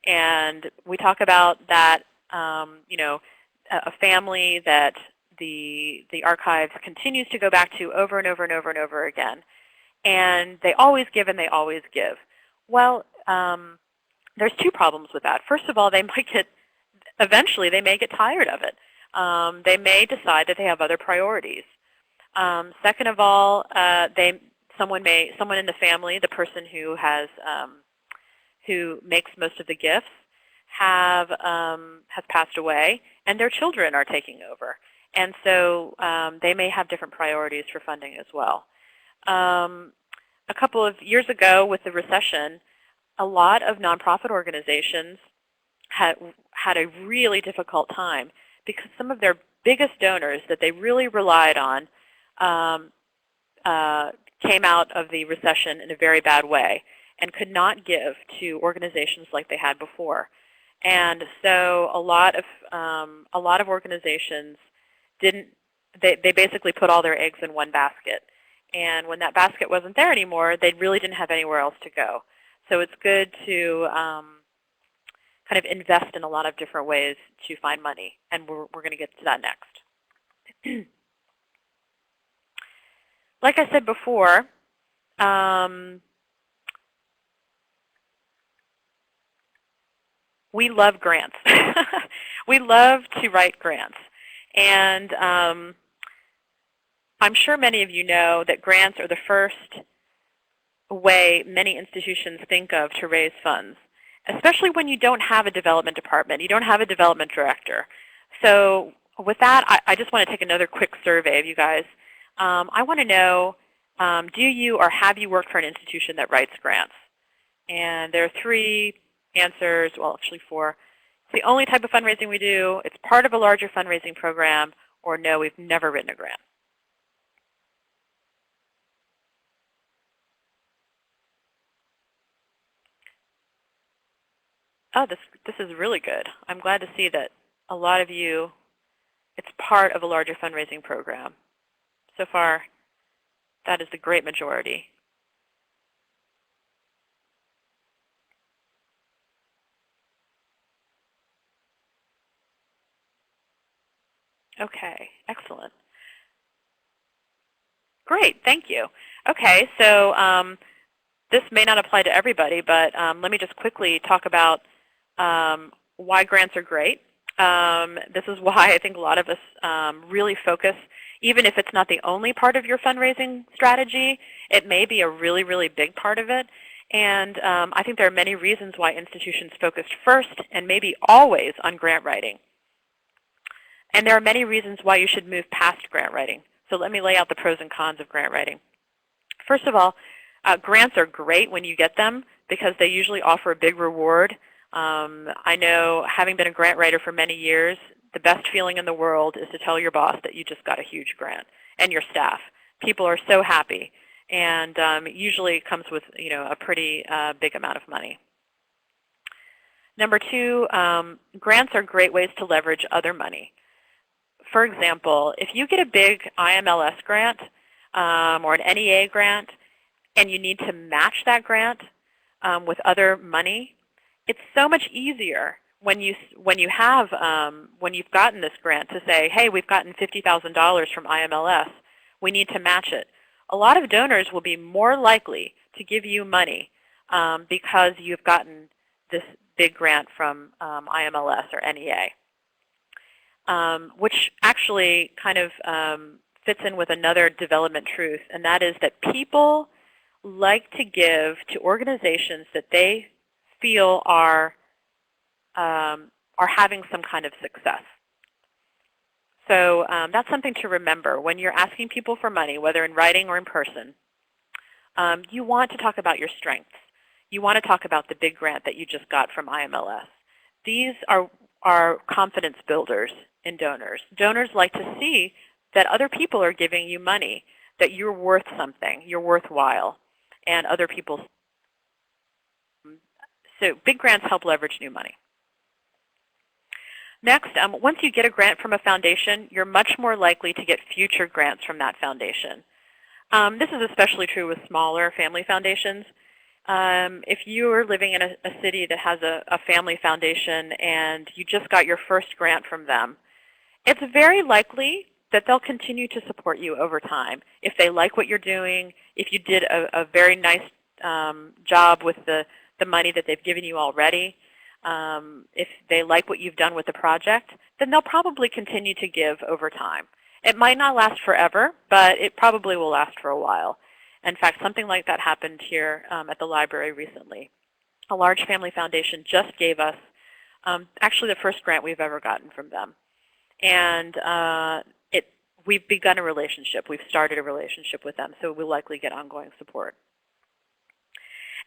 and we talk about that, a family that the archives continues to go back to over and over and over and over again. And they always give and they always give. Well, there's 2 problems with that. First of all, eventually they may get tired of it. They may decide that they have other priorities. Second of all, someone in the family, the person who makes most of the gifts, has passed away, and their children are taking over. And so they may have different priorities for funding as well. A couple of years ago with the recession, a lot of nonprofit organizations had a really difficult time because some of their biggest donors that they really relied on came out of the recession in a very bad way and could not give to organizations like they had before. And so a lot of organizations they basically put all their eggs in one basket. And when that basket wasn't there anymore, they really didn't have anywhere else to go. So it's good to kind of invest in a lot of different ways to find money. And we're going to get to that next. Like I said before, we love grants. We love to write grants. And I'm sure many of you know that grants are the first way many institutions think of to raise funds, especially when you don't have a development department, you don't have a development director. So with that, I just want to take another quick survey of you guys. I want to know, do you or have you worked for an institution that writes grants? And there are 3 answers, well, actually 4. It's the only type of fundraising we do, it's part of a larger fundraising program, or no, we've never written a grant. Oh, this is really good. I'm glad to see that a lot of you, it's part of a larger fundraising program. So far, that is the great majority. Okay, excellent. Great, thank you. Okay, so this may not apply to everybody, but let me just quickly talk about why grants are great. This is why I think a lot of us really focus, even if it's not the only part of your fundraising strategy, it may be a really, really big part of it. And I think there are many reasons why institutions focused first and maybe always on grant writing. And there are many reasons why you should move past grant writing. So let me lay out the pros and cons of grant writing. First of all, grants are great when you get them because they usually offer a big reward. I know, having been a grant writer for many years, the best feeling in the world is to tell your boss that you just got a huge grant, and your staff. People are so happy, and usually it comes with a pretty big amount of money. Number two, grants are great ways to leverage other money. For example, if you get a big IMLS grant or an NEA grant, and you need to match that grant with other money, it's so much easier when you've gotten this grant to say, hey, we've gotten $50,000 from IMLS. We need to match it. A lot of donors will be more likely to give you money because you've gotten this big grant from IMLS or NEA, which actually kind of fits in with another development truth, and that is that people like to give to organizations that they feel are having some kind of success. So that's something to remember when you're asking people for money, whether in writing or in person. You want to talk about your strengths. You want to talk about the big grant that you just got from IMLS. These are confidence builders in donors. Donors like to see that other people are giving you money, that you're worth something, you're worthwhile, and other people. So big grants help leverage new money. Next, once you get a grant from a foundation, you're much more likely to get future grants from that foundation. This is especially true with smaller family foundations. If you are living in a city that has a family foundation and you just got your first grant from them, it's very likely that they'll continue to support you over time. If they like what you're doing, if you did a very nice job with the money that they've given you already, if they like what you've done with the project, then they'll probably continue to give over time. It might not last forever, but it probably will last for a while. In fact, something like that happened here at the library recently. A large family foundation just gave us actually the first grant we've ever gotten from them. And we've begun a relationship. We've started a relationship with them, so we'll likely get ongoing support.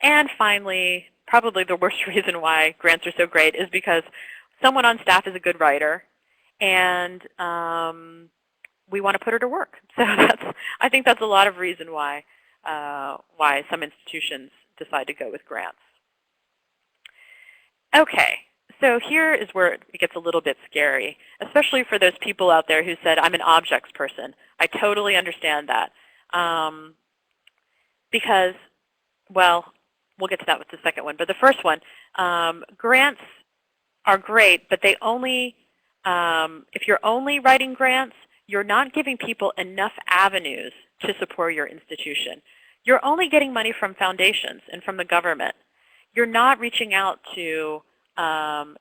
And finally, probably the worst reason why grants are so great is because someone on staff is a good writer, and we want to put her to work. So I think that's a lot of reason why some institutions decide to go with grants. Okay, so here is where it gets a little bit scary, especially for those people out there who said, I'm an objects person. I totally understand that. Because, well, we'll get to that with the second one. But the first one, grants are great, but they only, if you're only writing grants, you're not giving people enough avenues to support your institution. You're only getting money from foundations and from the government. You're not reaching out to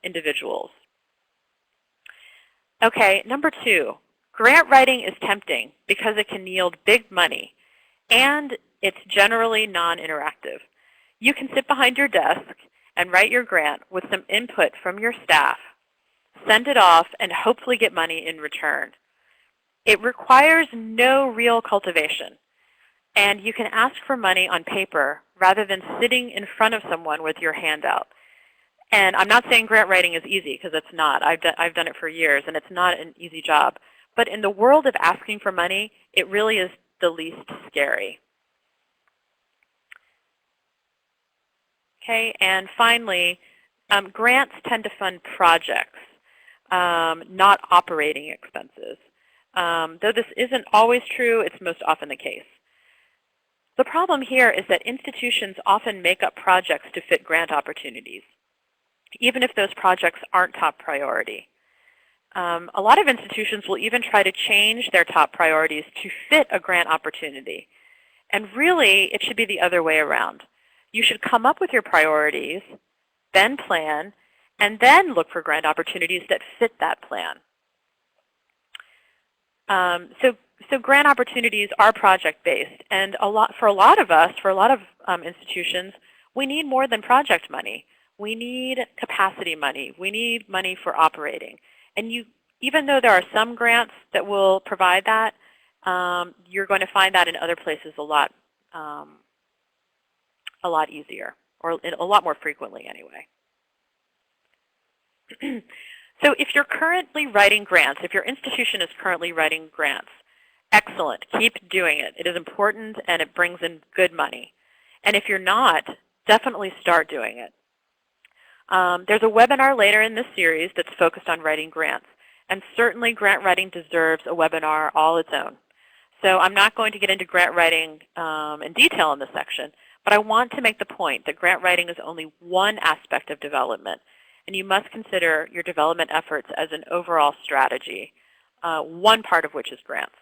individuals. Okay, number two, grant writing is tempting because it can yield big money, and it's generally non-interactive. You can sit behind your desk and write your grant with some input from your staff, send it off, and hopefully get money in return. It requires no real cultivation, and you can ask for money on paper rather than sitting in front of someone with your hand out. And I'm not saying grant writing is easy, because it's not. I've done it for years, and it's not an easy job. But in the world of asking for money, it really is the least scary. Okay, and finally, grants tend to fund projects. not operating expenses. Though this isn't always true, it's most often the case. The problem here is that institutions often make up projects to fit grant opportunities, even if those projects aren't top priority. A lot of institutions will even try to change their top priorities to fit a grant opportunity. And really, it should be the other way around. You should come up with your priorities, then plan, and then look for grant opportunities that fit that plan. So grant opportunities are project-based, and for a lot of institutions, we need more than project money. We need capacity money. We need money for operating. And even though there are some grants that will provide that, you're going to find that in other places a lot easier, or a lot more frequently anyway. So if you're currently writing grants, if your institution is currently writing grants, excellent. Keep doing it. It is important and it brings in good money. And if you're not, definitely start doing it. There's a webinar later in this series that's focused on writing grants. And certainly grant writing deserves a webinar all its own. So I'm not going to get into grant writing in detail in this section, but I want to make the point that grant writing is only one aspect of development. And you must consider your development efforts as an overall strategy, one part of which is grants.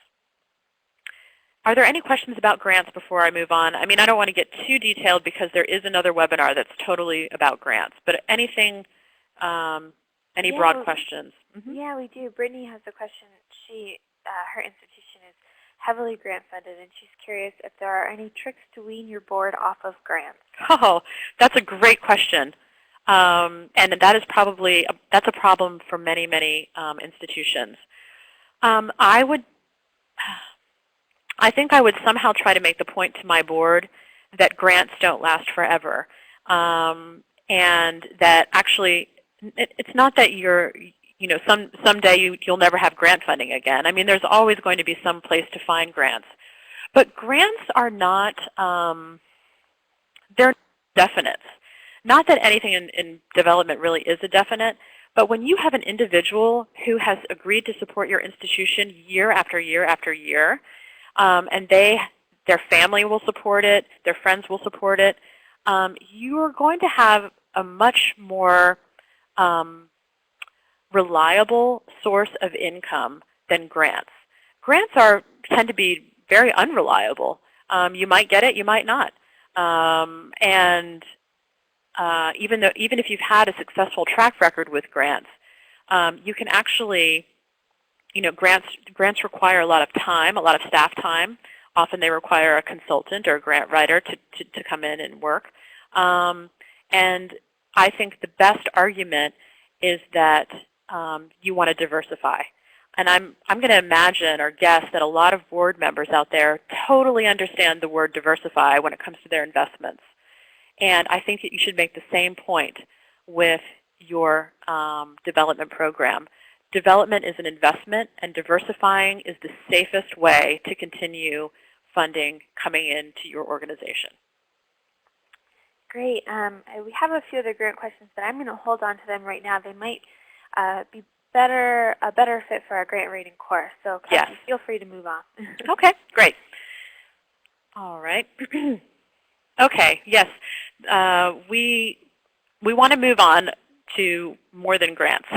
Are there any questions about grants before I move on? I mean, I don't want to get too detailed because there is another webinar that's totally about grants. But anything, any broad questions? Mm-hmm. Yeah, we do. Brittany has a question. Her institution is heavily grant funded, and she's curious if there are any tricks to wean your board off of grants. Oh, that's a great question. And that is probably, that's a problem for many, many institutions. I think I would somehow try to make the point to my board that grants don't last forever. And that actually, it's not that someday you'll never have grant funding again. I mean, there's always going to be some place to find grants. But grants are not, they're definites. Not that anything in development really is a definite, but when you have an individual who has agreed to support your institution year after year after year, and their family will support it, their friends will support it, you are going to have a much more reliable source of income than grants. Grants tend to be very unreliable. You might get it, you might not. Even if you've had a successful track record with grants, you can actually, grants require a lot of time, a lot of staff time. Often they require a consultant or a grant writer to come in and work. And I think the best argument is that you want to diversify. And I'm going to imagine or guess that a lot of board members out there totally understand the word diversify when it comes to their investments. And I think that you should make the same point with your development program. Development is an investment, and diversifying is the safest way to continue funding coming into your organization. Great. We have a few other grant questions, but I'm going to hold on to them right now. They might be a better fit for our grant rating course. So Kelsey, yes, feel free to move on. Okay, great. All right. Okay, yes. We want to move on to more than grants.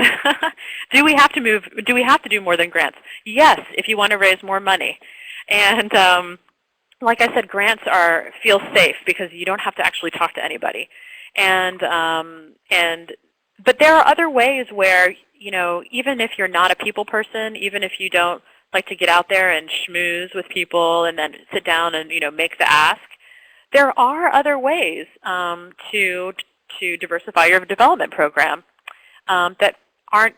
Do we have to do more than grants? Yes, if you want to raise more money. And like I said, grants feel safe because you don't have to actually talk to anybody. But there are other ways where, even if you're not a people person, even if you don't like to get out there and schmooze with people and then sit down and, make the ask, there are other ways to diversify your development program that I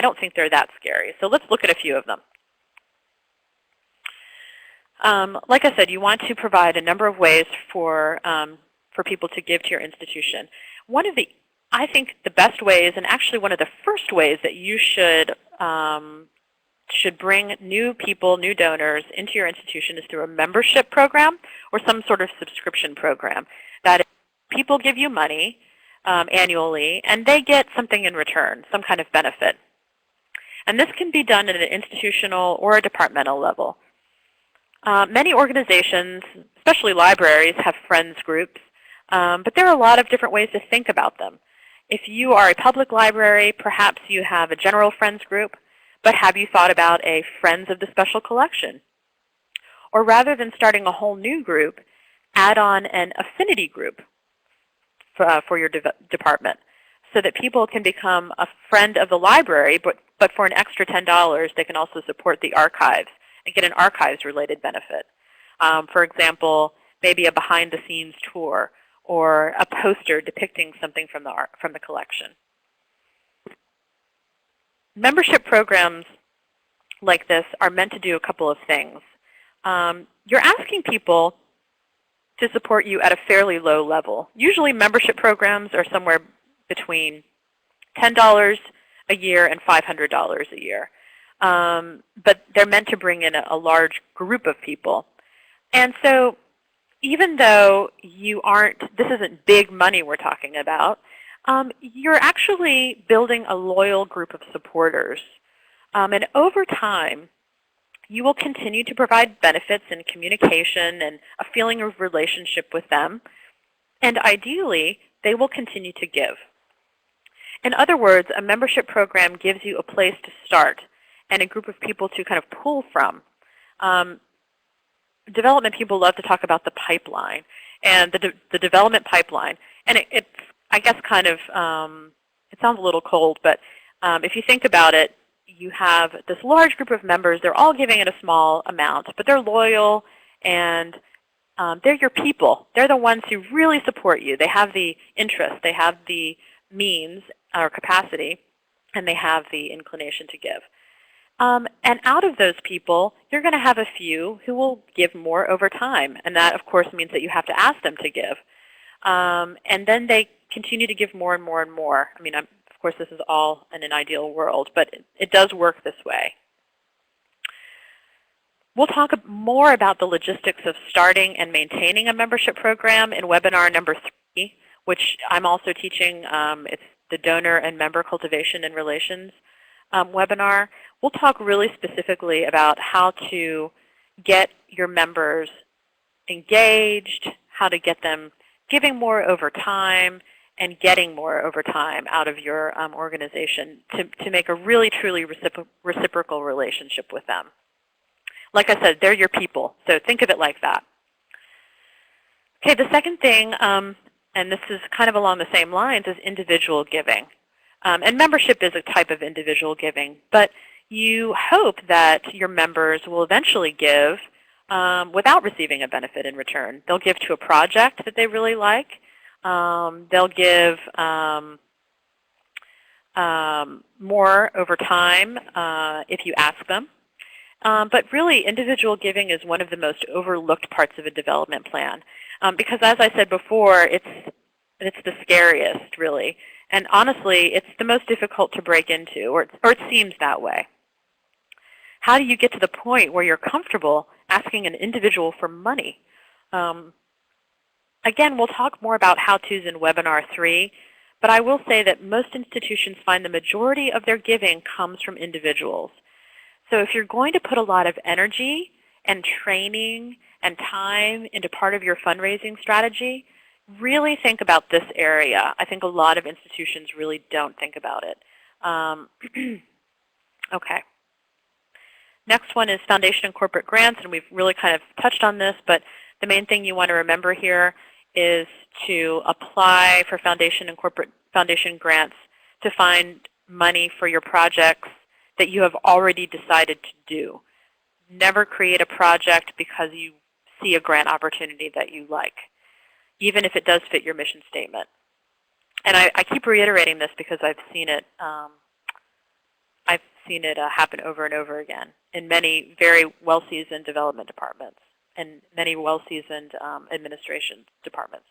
don't think they're that scary. So let's look at a few of them. Like I said, you want to provide a number of ways for people to give to your institution. I think the best ways, and actually one of the first ways that you should bring new people, new donors into your institution is through a membership program or some sort of subscription program. That is, people give you money annually, and they get something in return, some kind of benefit. And this can be done at an institutional or a departmental level. Many organizations, especially libraries, have friends groups, but there are a lot of different ways to think about them. If you are a public library, perhaps you have a general friends group, but have you thought about a Friends of the Special Collection? Or rather than starting a whole new group, add on an affinity group for your department so that people can become a friend of the library, but for an extra $10, they can also support the archives and get an archives-related benefit. For example, maybe a behind-the-scenes tour or a poster depicting something from the collection. Membership programs like this are meant to do a couple of things. You're asking people to support you at a fairly low level. Usually membership programs are somewhere between $10 a year and $500 a year. But they're meant to bring in a large group of people. And so even though this isn't big money we're talking about, you're actually building a loyal group of supporters. And over time, you will continue to provide benefits in communication and a feeling of relationship with them. And ideally, they will continue to give. In other words, a membership program gives you a place to start and a group of people to kind of pull from. Development people love to talk about the pipeline and the development pipeline. And it's, I guess, kind of, it sounds a little cold, but if you think about it, you have this large group of members. They're all giving in a small amount, but they're loyal and they're your people. They're the ones who really support you. They have the interest. They have the means or capacity, and they have the inclination to give. And out of those people, you're going to have a few who will give more over time. And that, of course, means that you have to ask them to give. And then they continue to give more and more and more. I mean, of course, this is all in an ideal world, but it does work this way. We'll talk more about the logistics of starting and maintaining a membership program in webinar number 3, which I'm also teaching. It's the Donor and Member Cultivation and Relations webinar. We'll talk really specifically about how to get your members engaged, how to get them giving more over time, and getting more over time out of your organization to make a really, truly reciprocal relationship with them. Like I said, they're your people, so think of it like that. Okay, the second thing, and this is kind of along the same lines, is individual giving. And membership is a type of individual giving, but you hope that your members will eventually give without receiving a benefit in return. They'll give to a project that they really like. They'll give more over time if you ask them. But really, individual giving is one of the most overlooked parts of a development plan because, as I said before, it's the scariest, really. And honestly, it's the most difficult to break into, or it seems that way. How do you get to the point where you're comfortable asking an individual for money? Again, we'll talk more about how-tos in webinar 3, but I will say that most institutions find the majority of their giving comes from individuals. So if you're going to put a lot of energy and training and time into part of your fundraising strategy, really think about this area. I think a lot of institutions really don't think about it. Okay. Next one is foundation and corporate grants, and we've really kind of touched on this, but the main thing you want to remember here is to apply for foundation and corporate foundation grants to find money for your projects that you have already decided to do. Never create a project because you see a grant opportunity that you like, even if it does fit your mission statement. And I keep reiterating this because I've seen it happen over and over again in many very well-seasoned development departments and many well-seasoned administration departments.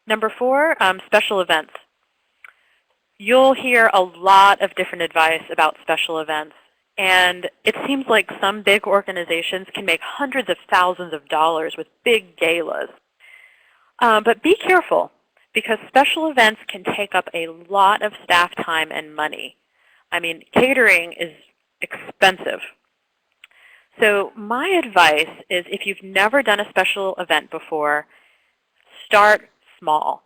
Number 4, special events. You'll hear a lot of different advice about special events. And it seems like some big organizations can make hundreds of thousands of dollars with big galas. But be careful, because special events can take up a lot of staff time and money. I mean, catering is expensive. So my advice is if you've never done a special event before, start small.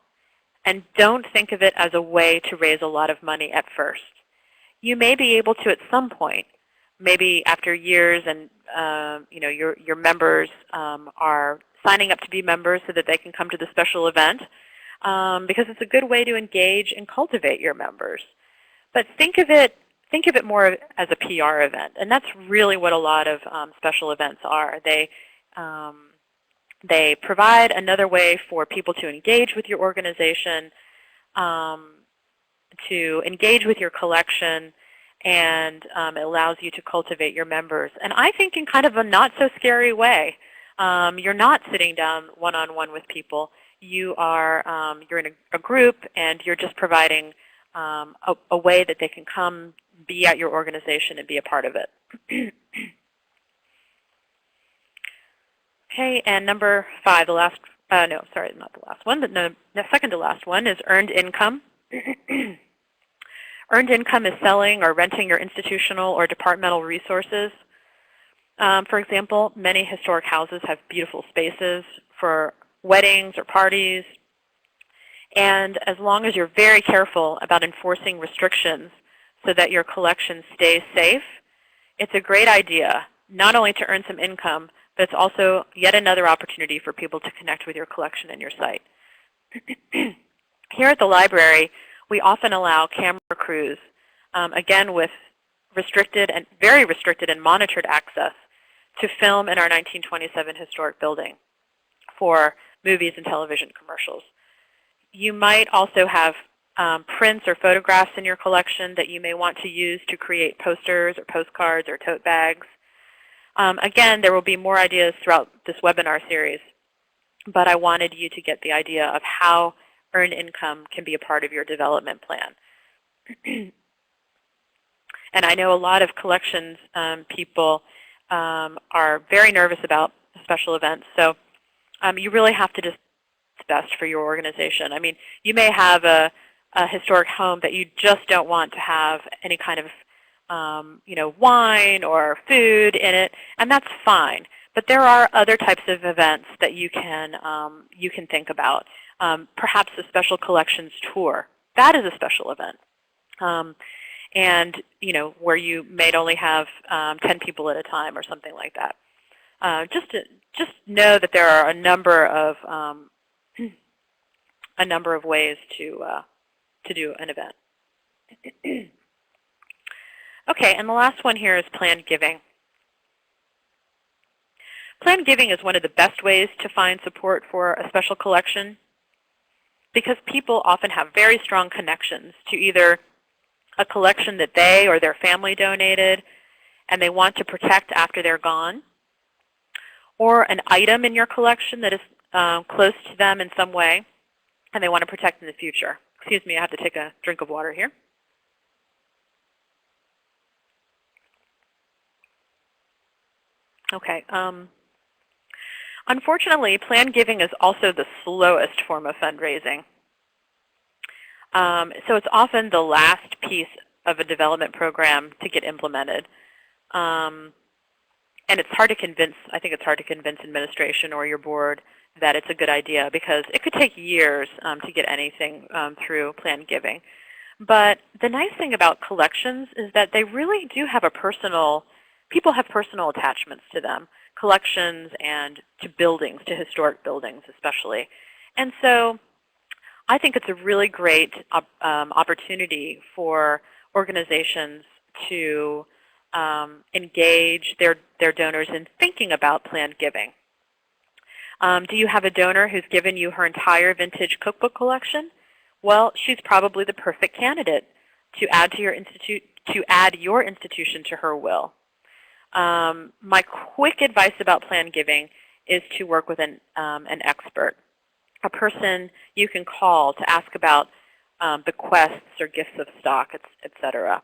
And don't think of it as a way to raise a lot of money at first. You may be able to at some point, maybe after years and your members are signing up to be members so that they can come to the special event, because it's a good way to engage and cultivate your members. But think of it more as a PR event, and that's really what a lot of special events are. They provide another way for people to engage with your organization, to engage with your collection, and it allows you to cultivate your members. And I think in kind of a not-so-scary way. You're not sitting down one-on-one with people. You're in a group, and you're just providing a way that they can come be at your organization and be a part of it. Okay, and number 5, the second to last one is earned income. Earned income is selling or renting your institutional or departmental resources. For example, many historic houses have beautiful spaces for weddings or parties. And as long as you're very careful about enforcing restrictions so that your collection stays safe, it's a great idea not only to earn some income, but it's also yet another opportunity for people to connect with your collection and your site. Here at the library, we often allow camera crews, again with very restricted and monitored access, to film in our 1927 historic building for movies and television commercials. You might also have prints or photographs in your collection that you may want to use to create posters or postcards or tote bags. Again, there will be more ideas throughout this webinar series, but I wanted you to get the idea of how earned income can be a part of your development plan. And I know a lot of collections people are very nervous about special events, so you really have to just do what's best for your organization. I mean, you may have a historic home that you just don't want to have any kind of wine or food in it, and that's fine. But there are other types of events that you can think about. Perhaps a special collections tour. That is a special event. And where you may only have 10 people at a time or something like that. Just know that there are a number of ways to do an event. Okay, and the last one here is planned giving. Planned giving is one of the best ways to find support for a special collection because people often have very strong connections to either a collection that they or their family donated and they want to protect after they're gone, or an item in your collection that is close to them in some way and they want to protect in the future. Excuse me, I have to take a drink of water here. Okay. Unfortunately, planned giving is also the slowest form of fundraising. So it's often the last piece of a development program to get implemented. And it's hard to convince, I think it's hard to convince administration or your board that it's a good idea because it could take years to get anything through planned giving. But the nice thing about collections is that they really do have people have personal attachments to them, collections and to buildings, to historic buildings especially. And so I think it's a really great opportunity for organizations to engage their donors in thinking about planned giving. Do you have a donor who's given you her entire vintage cookbook collection? Well, she's probably the perfect candidate to add your institution to her will. My quick advice about planned giving is to work with an expert, a person you can call to ask about bequests or gifts of stock, etc.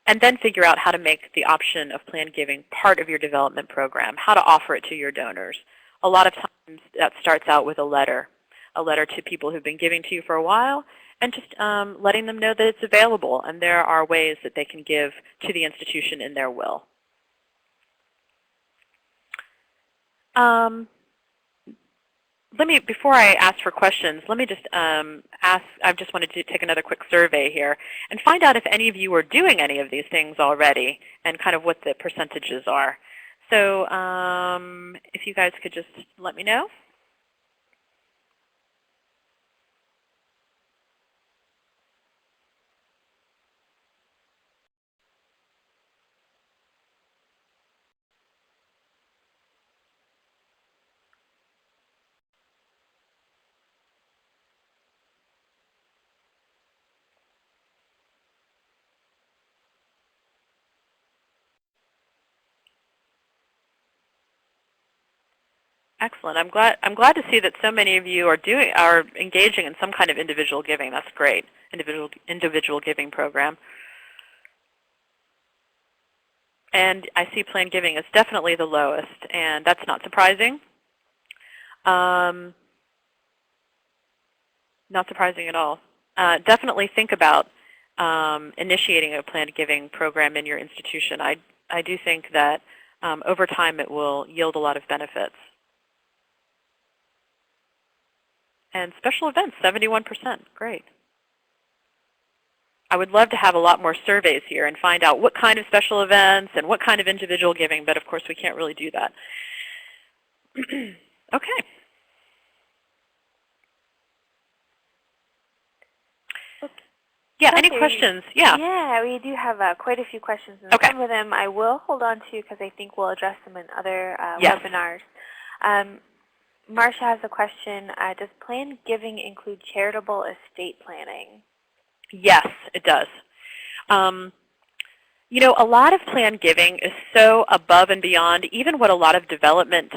And then figure out how to make the option of planned giving part of your development program, how to offer it to your donors. A lot of times that starts out with a letter to people who've been giving to you for a while, and just letting them know that it's available and there are ways that they can give to the institution in their will. Before I ask for questions, let me just ask, I just wanted to take another quick survey here and find out if any of you are doing any of these things already and kind of what the percentages are. So if you guys could just let me know. Excellent. I'm glad to see that so many of you are engaging in some kind of individual giving. That's great. Individual giving program. And I see planned giving is definitely the lowest, and that's not surprising. Not surprising at all. Definitely think about initiating a planned giving program in your institution. I do think that over time it will yield a lot of benefits. And special events, 71%. Great. I would love to have a lot more surveys here and find out what kind of special events and what kind of individual giving, but of course we can't really do that. Okay. Yeah, any questions? Yeah. Yeah, we do have quite a few questions, and okay. Some of them I will hold on to because I think we'll address them in other yes. webinars. Marcia has a question. Does planned giving include charitable estate planning? Yes, it does. You know, a lot of planned giving is so above and beyond even what a lot of development,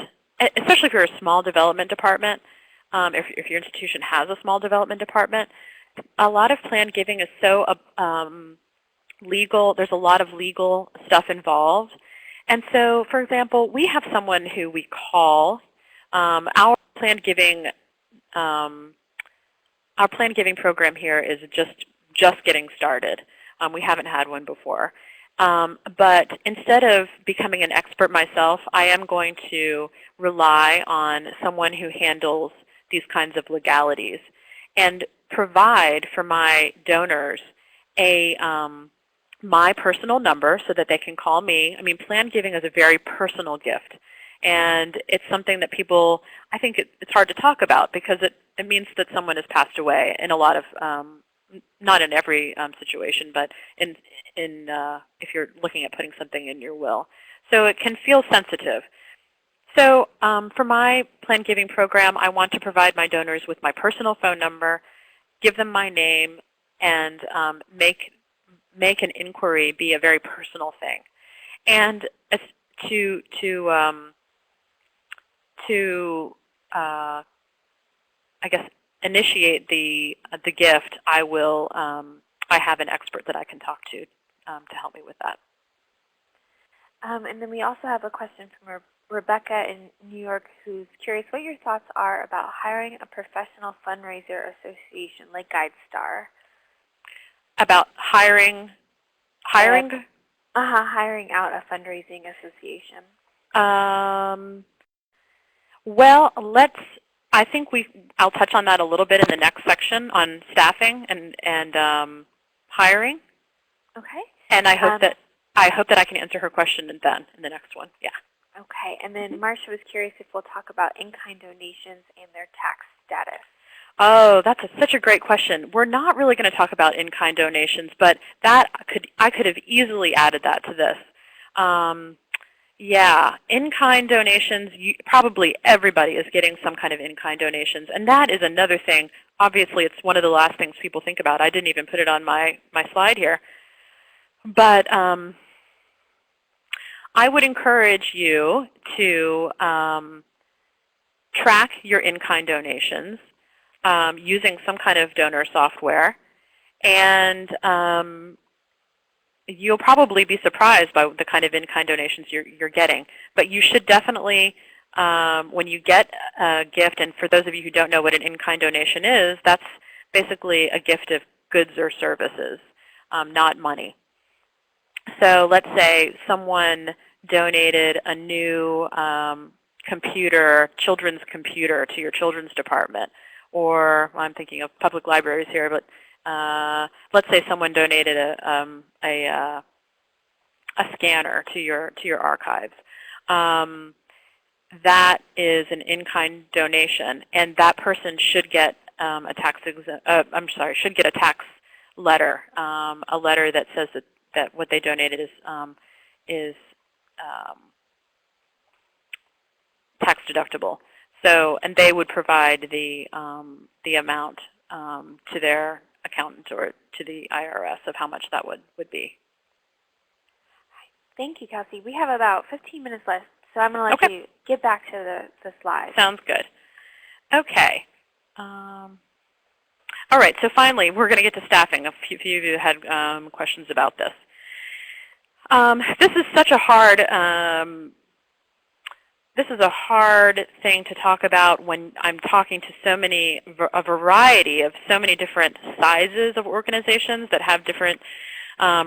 especially if you're a small development department, if your institution has a small development department, a lot of planned giving is so legal. There's a lot of legal stuff involved. And so, for example, we have someone who we call our planned giving program here is just getting started. We haven't had one before. But instead of becoming an expert myself, I am going to rely on someone who handles these kinds of legalities and provide for my donors my personal number so that they can call me. I mean, planned giving is a very personal gift. And it's something that people, I think it's hard to talk about because it means that someone has passed away in a lot of, not in every situation, but if you're looking at putting something in your will. So it can feel sensitive. So for my planned giving program, I want to provide my donors with my personal phone number, give them my name, and make an inquiry be a very personal thing. And to I guess initiate the gift, I have an expert that I can talk to help me with that. And then we also have a question from Rebecca in New York who's curious what your thoughts are about hiring a professional fundraiser association like GuideStar. About hiring out a fundraising association. Well, I think I'll touch on that a little bit in the next section on staffing and hiring. Okay. And I hope that I can answer her question in the next one. Yeah. Okay. And then Marcia was curious if we'll talk about in-kind donations and their tax status. Oh, that's such a great question. We're not really going to talk about in-kind donations, but I could have easily added that to this. Yeah, in-kind donations, probably everybody is getting some kind of in-kind donations. And that is another thing. Obviously, it's one of the last things people think about. I didn't even put it on my slide here. But I would encourage you to track your in-kind donations using some kind of donor software. And you'll probably be surprised by the kind of in-kind donations you're getting. But you should definitely, when you get a gift, and for those of you who don't know what an in-kind donation is, that's basically a gift of goods or services, not money. So let's say someone donated a new children's computer to your children's department, or well, I'm thinking of public libraries here, but let's say someone donated a scanner to your archives. That is an in-kind donation, and that person should get should get a tax letter, a letter that says that what they donated is tax deductible. So, and they would provide the amount to their accountant or to the IRS of how much that would be. Thank you, Kelsey. We have about 15 minutes left, so I'm going to let you get back to the slides. Sounds good. Okay. All right, so finally, we're going to get to staffing. A few of you had questions about this. This is such a hard thing to talk about when I'm talking to a variety of so many different sizes of organizations that have different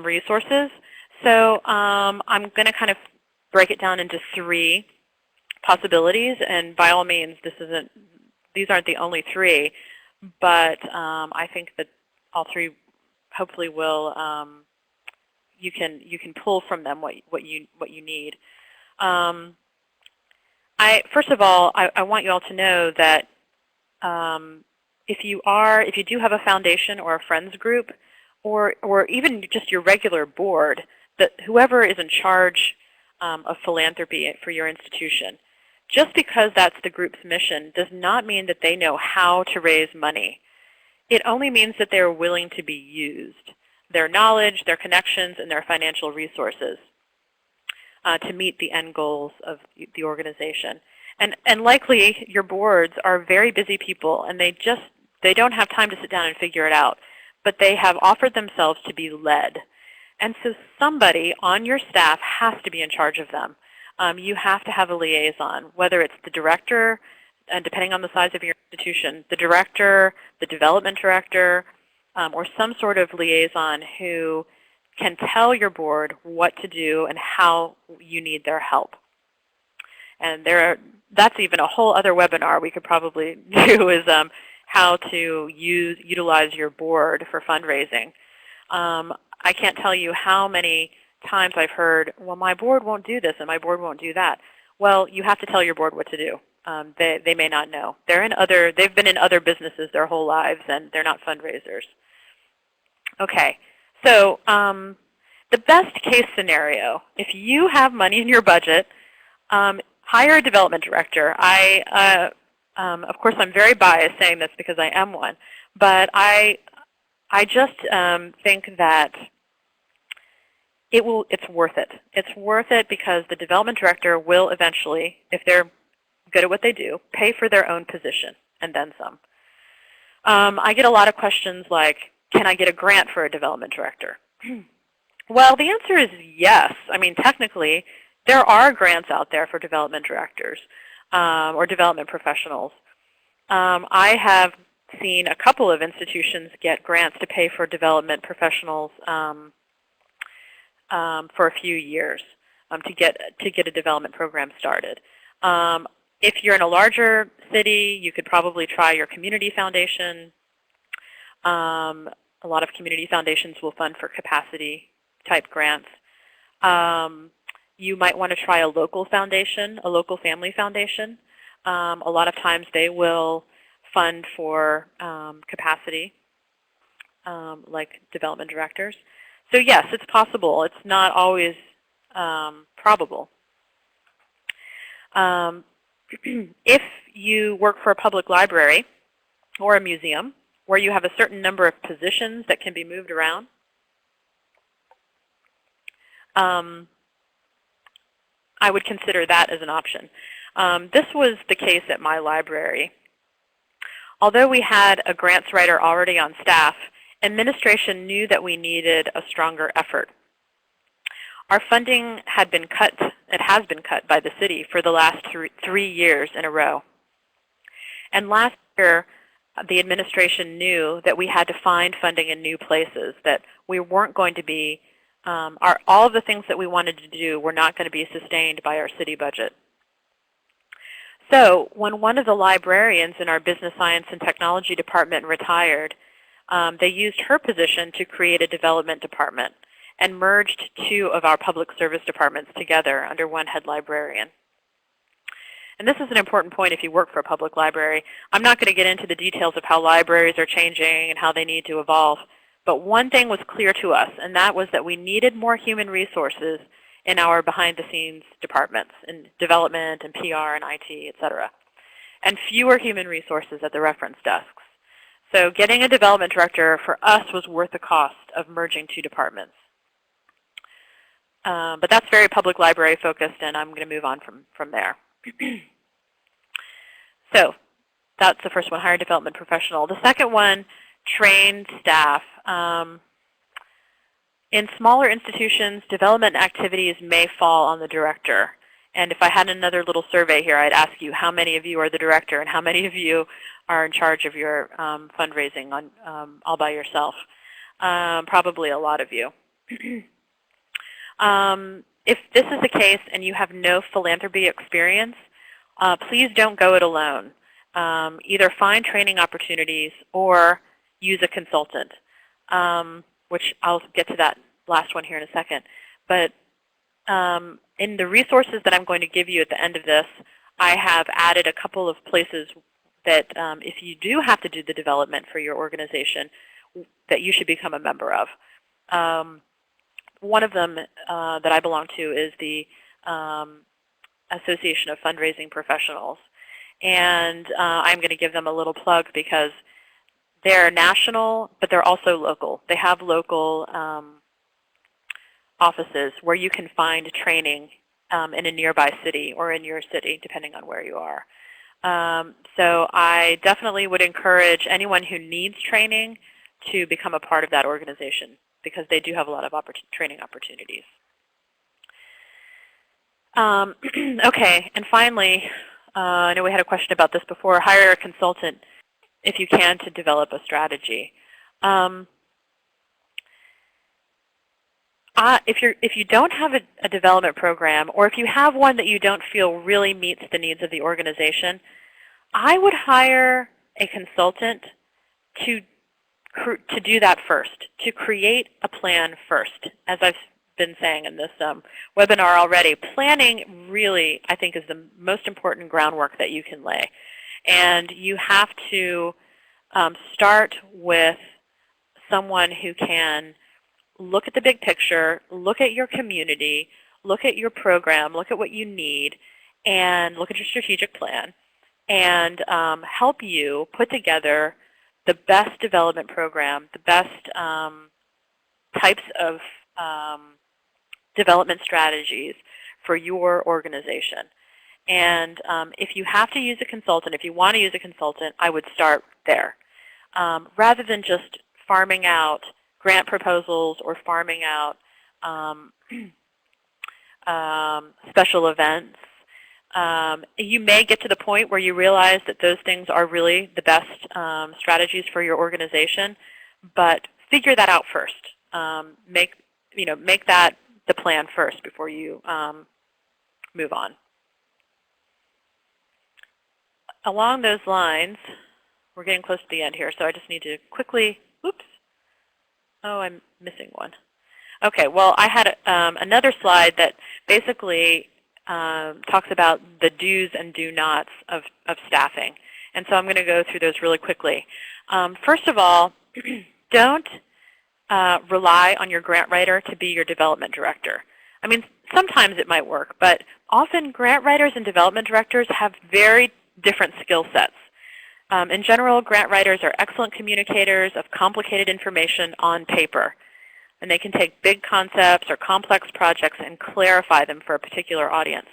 resources. So I'm going to kind of break it down into 3 possibilities, and by all means, these aren't the only 3, but I think that all 3 hopefully will you can pull from them what you need. First of all, I want you all to know that if you do have a foundation or a friends group, or even just your regular board, that whoever is in charge of philanthropy for your institution, just because that's the group's mission does not mean that they know how to raise money. It only means that they are willing to be used, their knowledge, their connections, and their financial resources to meet the end goals of the organization. And likely your boards are very busy people, and they don't have time to sit down and figure it out, but they have offered themselves to be led. And so somebody on your staff has to be in charge of them. You have to have a liaison, whether it's the director, and depending on the size of your institution, the director, the development director, or some sort of liaison who can tell your board what to do and how you need their help. And that's even a whole other webinar we could probably do, is how to utilize your board for fundraising. I can't tell you how many times I've heard, well, my board won't do this and my board won't do that. Well, you have to tell your board what to do. They may not know. They've been in other businesses their whole lives, and they're not fundraisers. Okay, so the best case scenario, if you have money in your budget, hire a development director. Of course, I'm very biased saying this because I am one, but I just think that it's worth it. It's worth it because the development director will eventually, if they're good at what they do, pay for their own position and then some. I get a lot of questions like, can I get a grant for a development director? Well, the answer is yes. I mean, technically, there are grants out there for development directors or development professionals. I have seen a couple of institutions get grants to pay for development professionals for a few years to get a development program started. If you're in a larger city, you could probably try your community foundation. A lot of community foundations will fund for capacity type grants. You might want to try a local foundation, a local family foundation. A lot of times they will fund for capacity, like development directors. So yes, it's possible. It's not always probable. If you work for a public library or a museum where you have a certain number of positions that can be moved around, I would consider that as an option. This was the case at my library. Although we had a grants writer already on staff, administration knew that we needed a stronger effort. Our funding had been cut, it has been cut by the city for the last 3 years in a row. And last year, the administration knew that we had to find funding in new places, that we weren't going to be, all of the things that we wanted to do were not going to be sustained by our city budget. So when one of the librarians in our business science and technology department retired, they used her position to create a development department and merged 2 of our public service departments together under one head librarian. And this is an important point if you work for a public library. I'm not going to get into the details of how libraries are changing and how they need to evolve, but one thing was clear to us, and that was that we needed more human resources in our behind-the-scenes departments, in development and PR and IT, etc., and fewer human resources at the reference desks. So getting a development director for us was worth the cost of merging 2 departments. But that's very public library focused, and I'm going to move on from there. So that's the first one, hire development professional. The second one, train staff. In smaller institutions, development activities may fall on the director. And if I had another little survey here, I'd ask you how many of you are the director and how many of you are in charge of your fundraising all by yourself. Probably a lot of you. If this is the case and you have no philanthropy experience, please don't go it alone. Either find training opportunities or use a consultant, which I'll get to that last one here in a second. But in the resources that I'm going to give you at the end of this, I have added a couple of places that if you do have to do the development for your organization, that you should become a member of. One of them that I belong to is the Association of Fundraising Professionals. And I'm going to give them a little plug because they're national, but they're also local. They have local offices where you can find training in a nearby city or in your city, depending on where you are. So I definitely would encourage anyone who needs training to become a part of that organization because they do have a lot of training opportunities. Okay, and finally, I know we had a question about this before, hire a consultant if you can to develop a strategy. If you don't have a development program, or if you have one that you don't feel really meets the needs of the organization, I would hire a consultant to do that first, to create a plan first. As I've been saying in this webinar already, planning really, I think, is the most important groundwork that you can lay. And you have to start with someone who can look at the big picture, look at your community, look at your program, look at what you need, and look at your strategic plan, and help you put together the best development program, the best types of development strategies for your organization. And if you have to use a consultant, if you want to use a consultant, I would start there. Rather than just farming out grant proposals or farming out special events, you may get to the point where you realize that those things are really the best strategies for your organization, but figure that out first. Make that the plan first before you move on. Along those lines, we're getting close to the end here, so I just need to quickly, oops. Oh, I'm missing one. Okay, well, I had another slide that basically talks about the do's and do nots of staffing. And so I'm going to go through those really quickly. First of all, don't rely on your grant writer to be your development director. I mean, sometimes it might work, but often grant writers and development directors have very different skill sets. In general, grant writers are excellent communicators of complicated information on paper. And they can take big concepts or complex projects and clarify them for a particular audience.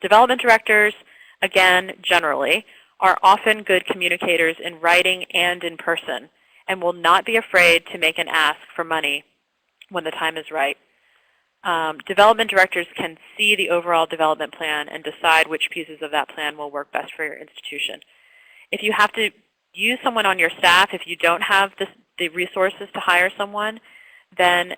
Development directors, again, generally, are often good communicators in writing and in person and will not be afraid to make an ask for money when the time is right. Development directors can see the overall development plan and decide which pieces of that plan will work best for your institution. If you have to use someone on your staff, if you don't have the resources to hire someone, then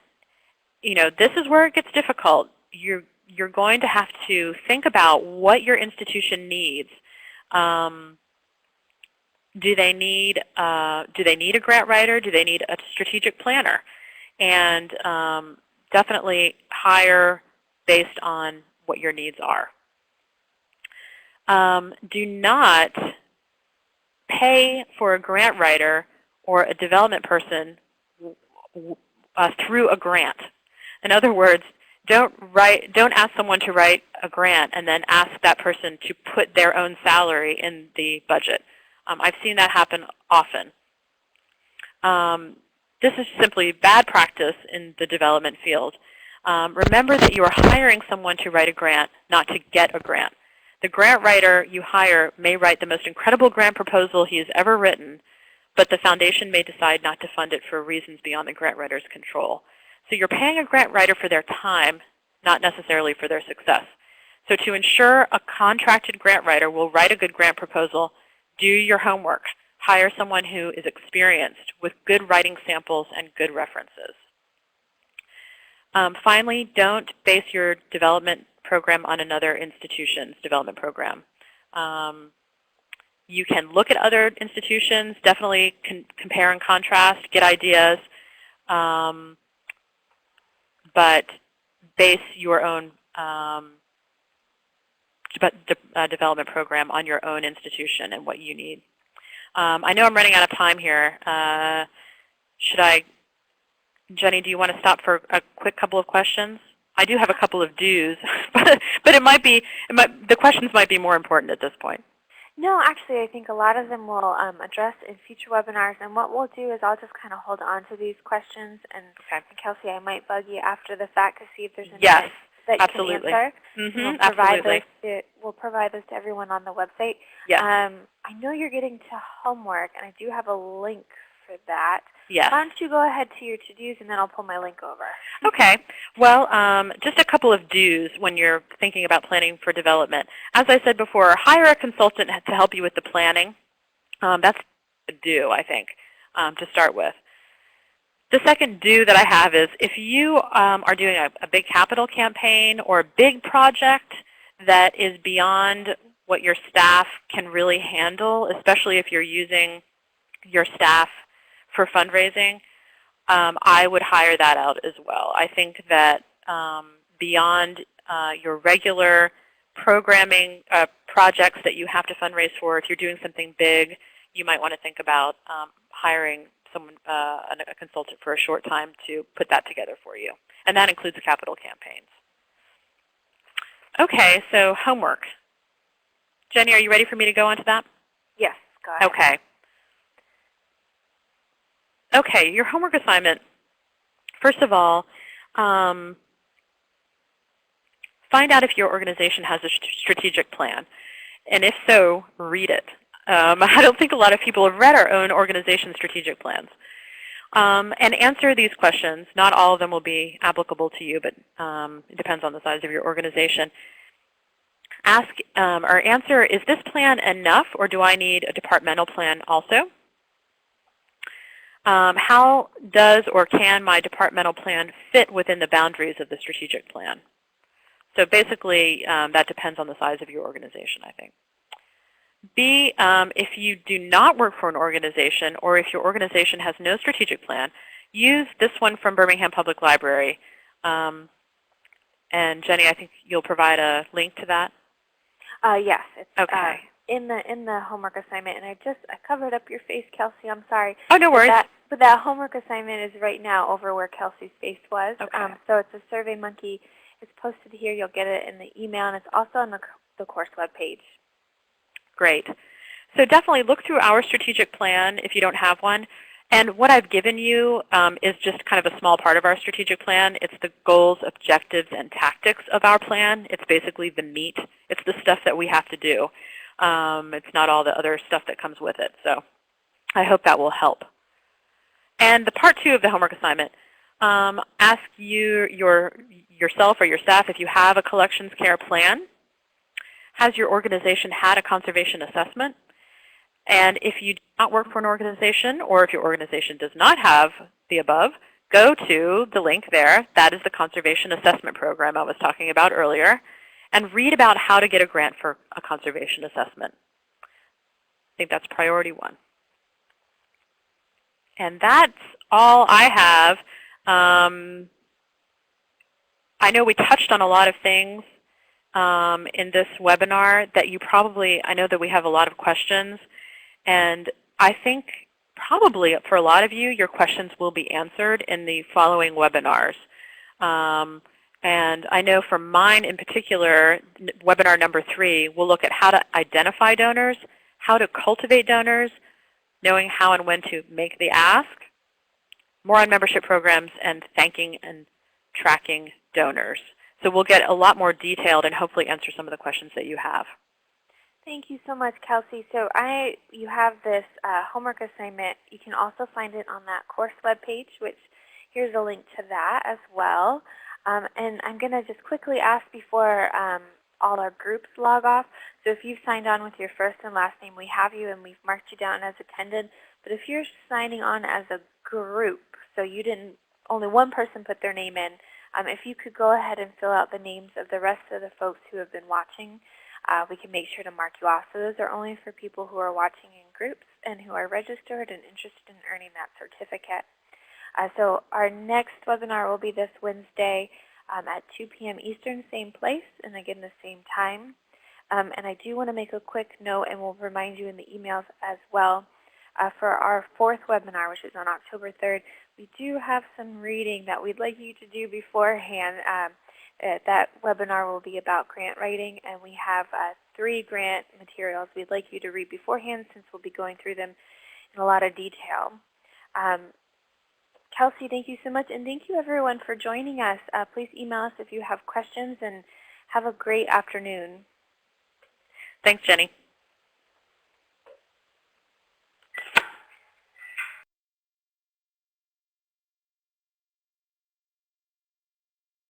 this is where it gets difficult. You're going to have to think about what your institution needs. Do they need a grant writer? Do they need a strategic planner? And definitely hire based on what your needs are. Do not pay for a grant writer or a development person through a grant. In other words, don't ask someone to write a grant and then ask that person to put their own salary in the budget. I've seen that happen often. This is simply bad practice in the development field. Remember that you are hiring someone to write a grant, not to get a grant. The grant writer you hire may write the most incredible grant proposal he has ever written, but the foundation may decide not to fund it for reasons beyond the grant writer's control. So you're paying a grant writer for their time, not necessarily for their success. So to ensure a contracted grant writer will write a good grant proposal, do your homework. Hire someone who is experienced with good writing samples and good references. Finally, don't base your development program on another institution's development program. You can look at other institutions, definitely compare and contrast, get ideas, but base your own development program on your own institution and what you need. I know I'm running out of time here. Jenny, do you want to stop for a quick couple of questions? I do have a couple of do's, but the questions might be more important at this point. No, actually, I think a lot of them we'll address in future webinars. And what we'll do is I'll just kind of hold on to these questions. And Kelsey, I might bug you after the fact to see if there's any that you absolutely. can answer. Absolutely. We'll provide those to everyone on the website. Yes. I know you're getting to homework, and I do have a link for that. Yes. Why don't you go ahead to your to-dos, and then I'll pull my link over. Okay. Well, just a couple of do's when you're thinking about planning for development. As I said before, hire a consultant to help you with the planning. That's a do, I think, to start with. The second do that I have is if you are doing a big capital campaign or a big project that is beyond what your staff can really handle, especially if you're using your staff for fundraising, I would hire that out as well. I think that beyond your regular programming projects that you have to fundraise for, if you're doing something big, you might want to think about hiring someone, a consultant for a short time to put that together for you. And that includes capital campaigns. Okay, so homework. Jenny, are you ready for me to go on to that? Yes, go ahead. Okay. Okay, your homework assignment, first of all, find out if your organization has a strategic plan. And if so, read it. I don't think a lot of people have read our own organization's strategic plans. And answer these questions. Not all of them will be applicable to you, but it depends on the size of your organization. Ask or answer, is this plan enough, or do I need a departmental plan also? How does or can my departmental plan fit within the boundaries of the strategic plan? So basically, that depends on the size of your organization, I think. B, if you do not work for an organization, or if your organization has no strategic plan, use this one from Birmingham Public Library. And Jenny, I think you'll provide a link to that? Yes. It's, okay. In the homework assignment, and I covered up your face, Kelsey. I'm sorry. Oh, no worries. But that homework assignment is right now over where Kelsey's face was. Okay. So it's a SurveyMonkey. It's posted here. You'll get it in the email, and it's also on the course webpage. Great. So definitely look through our strategic plan if you don't have one. And what I've given you is just kind of a small part of our strategic plan. It's the goals, objectives, and tactics of our plan. It's basically the meat. It's the stuff that we have to do. It's not all the other stuff that comes with it. So I hope that will help. And the part 2 of the homework assignment, ask yourself or your staff if you have a collections care plan. Has your organization had a conservation assessment? And if you do not work for an organization, or if your organization does not have the above, go to the link there. That is the Conservation Assessment Program I was talking about earlier, and read about how to get a grant for a conservation assessment. I think that's priority 1. And that's all I have. I know we touched on a lot of things in this webinar that you probably, I know that we have a lot of questions, and I think probably for a lot of you, your questions will be answered in the following webinars. And I know for mine in particular, webinar number 3, we'll look at how to identify donors, how to cultivate donors, knowing how and when to make the ask, more on membership programs, and thanking and tracking donors. So we'll get a lot more detailed and hopefully answer some of the questions that you have. Thank you so much, Kelsey. So you have this homework assignment. You can also find it on that course webpage, which here's a link to that as well. And I'm going to just quickly ask before all our groups log off. So if you've signed on with your first and last name, we have you and we've marked you down as attended. But if you're signing on as a group, so you didn't, only one person put their name in, if you could go ahead and fill out the names of the rest of the folks who have been watching, we can make sure to mark you off. So those are only for people who are watching in groups and who are registered and interested in earning that certificate. So our next webinar will be this Wednesday at 2 p.m. Eastern, same place, and again the same time. And I do want to make a quick note, and we'll remind you in the emails as well. For our 4th webinar, which is on October 3rd, we do have some reading that we'd like you to do beforehand. That webinar will be about grant writing, and we have 3 grant materials we'd like you to read beforehand, since we'll be going through them in a lot of detail. Kelsey, thank you so much, and thank you everyone for joining us. Please email us if you have questions, and have a great afternoon. Thanks, Jenny.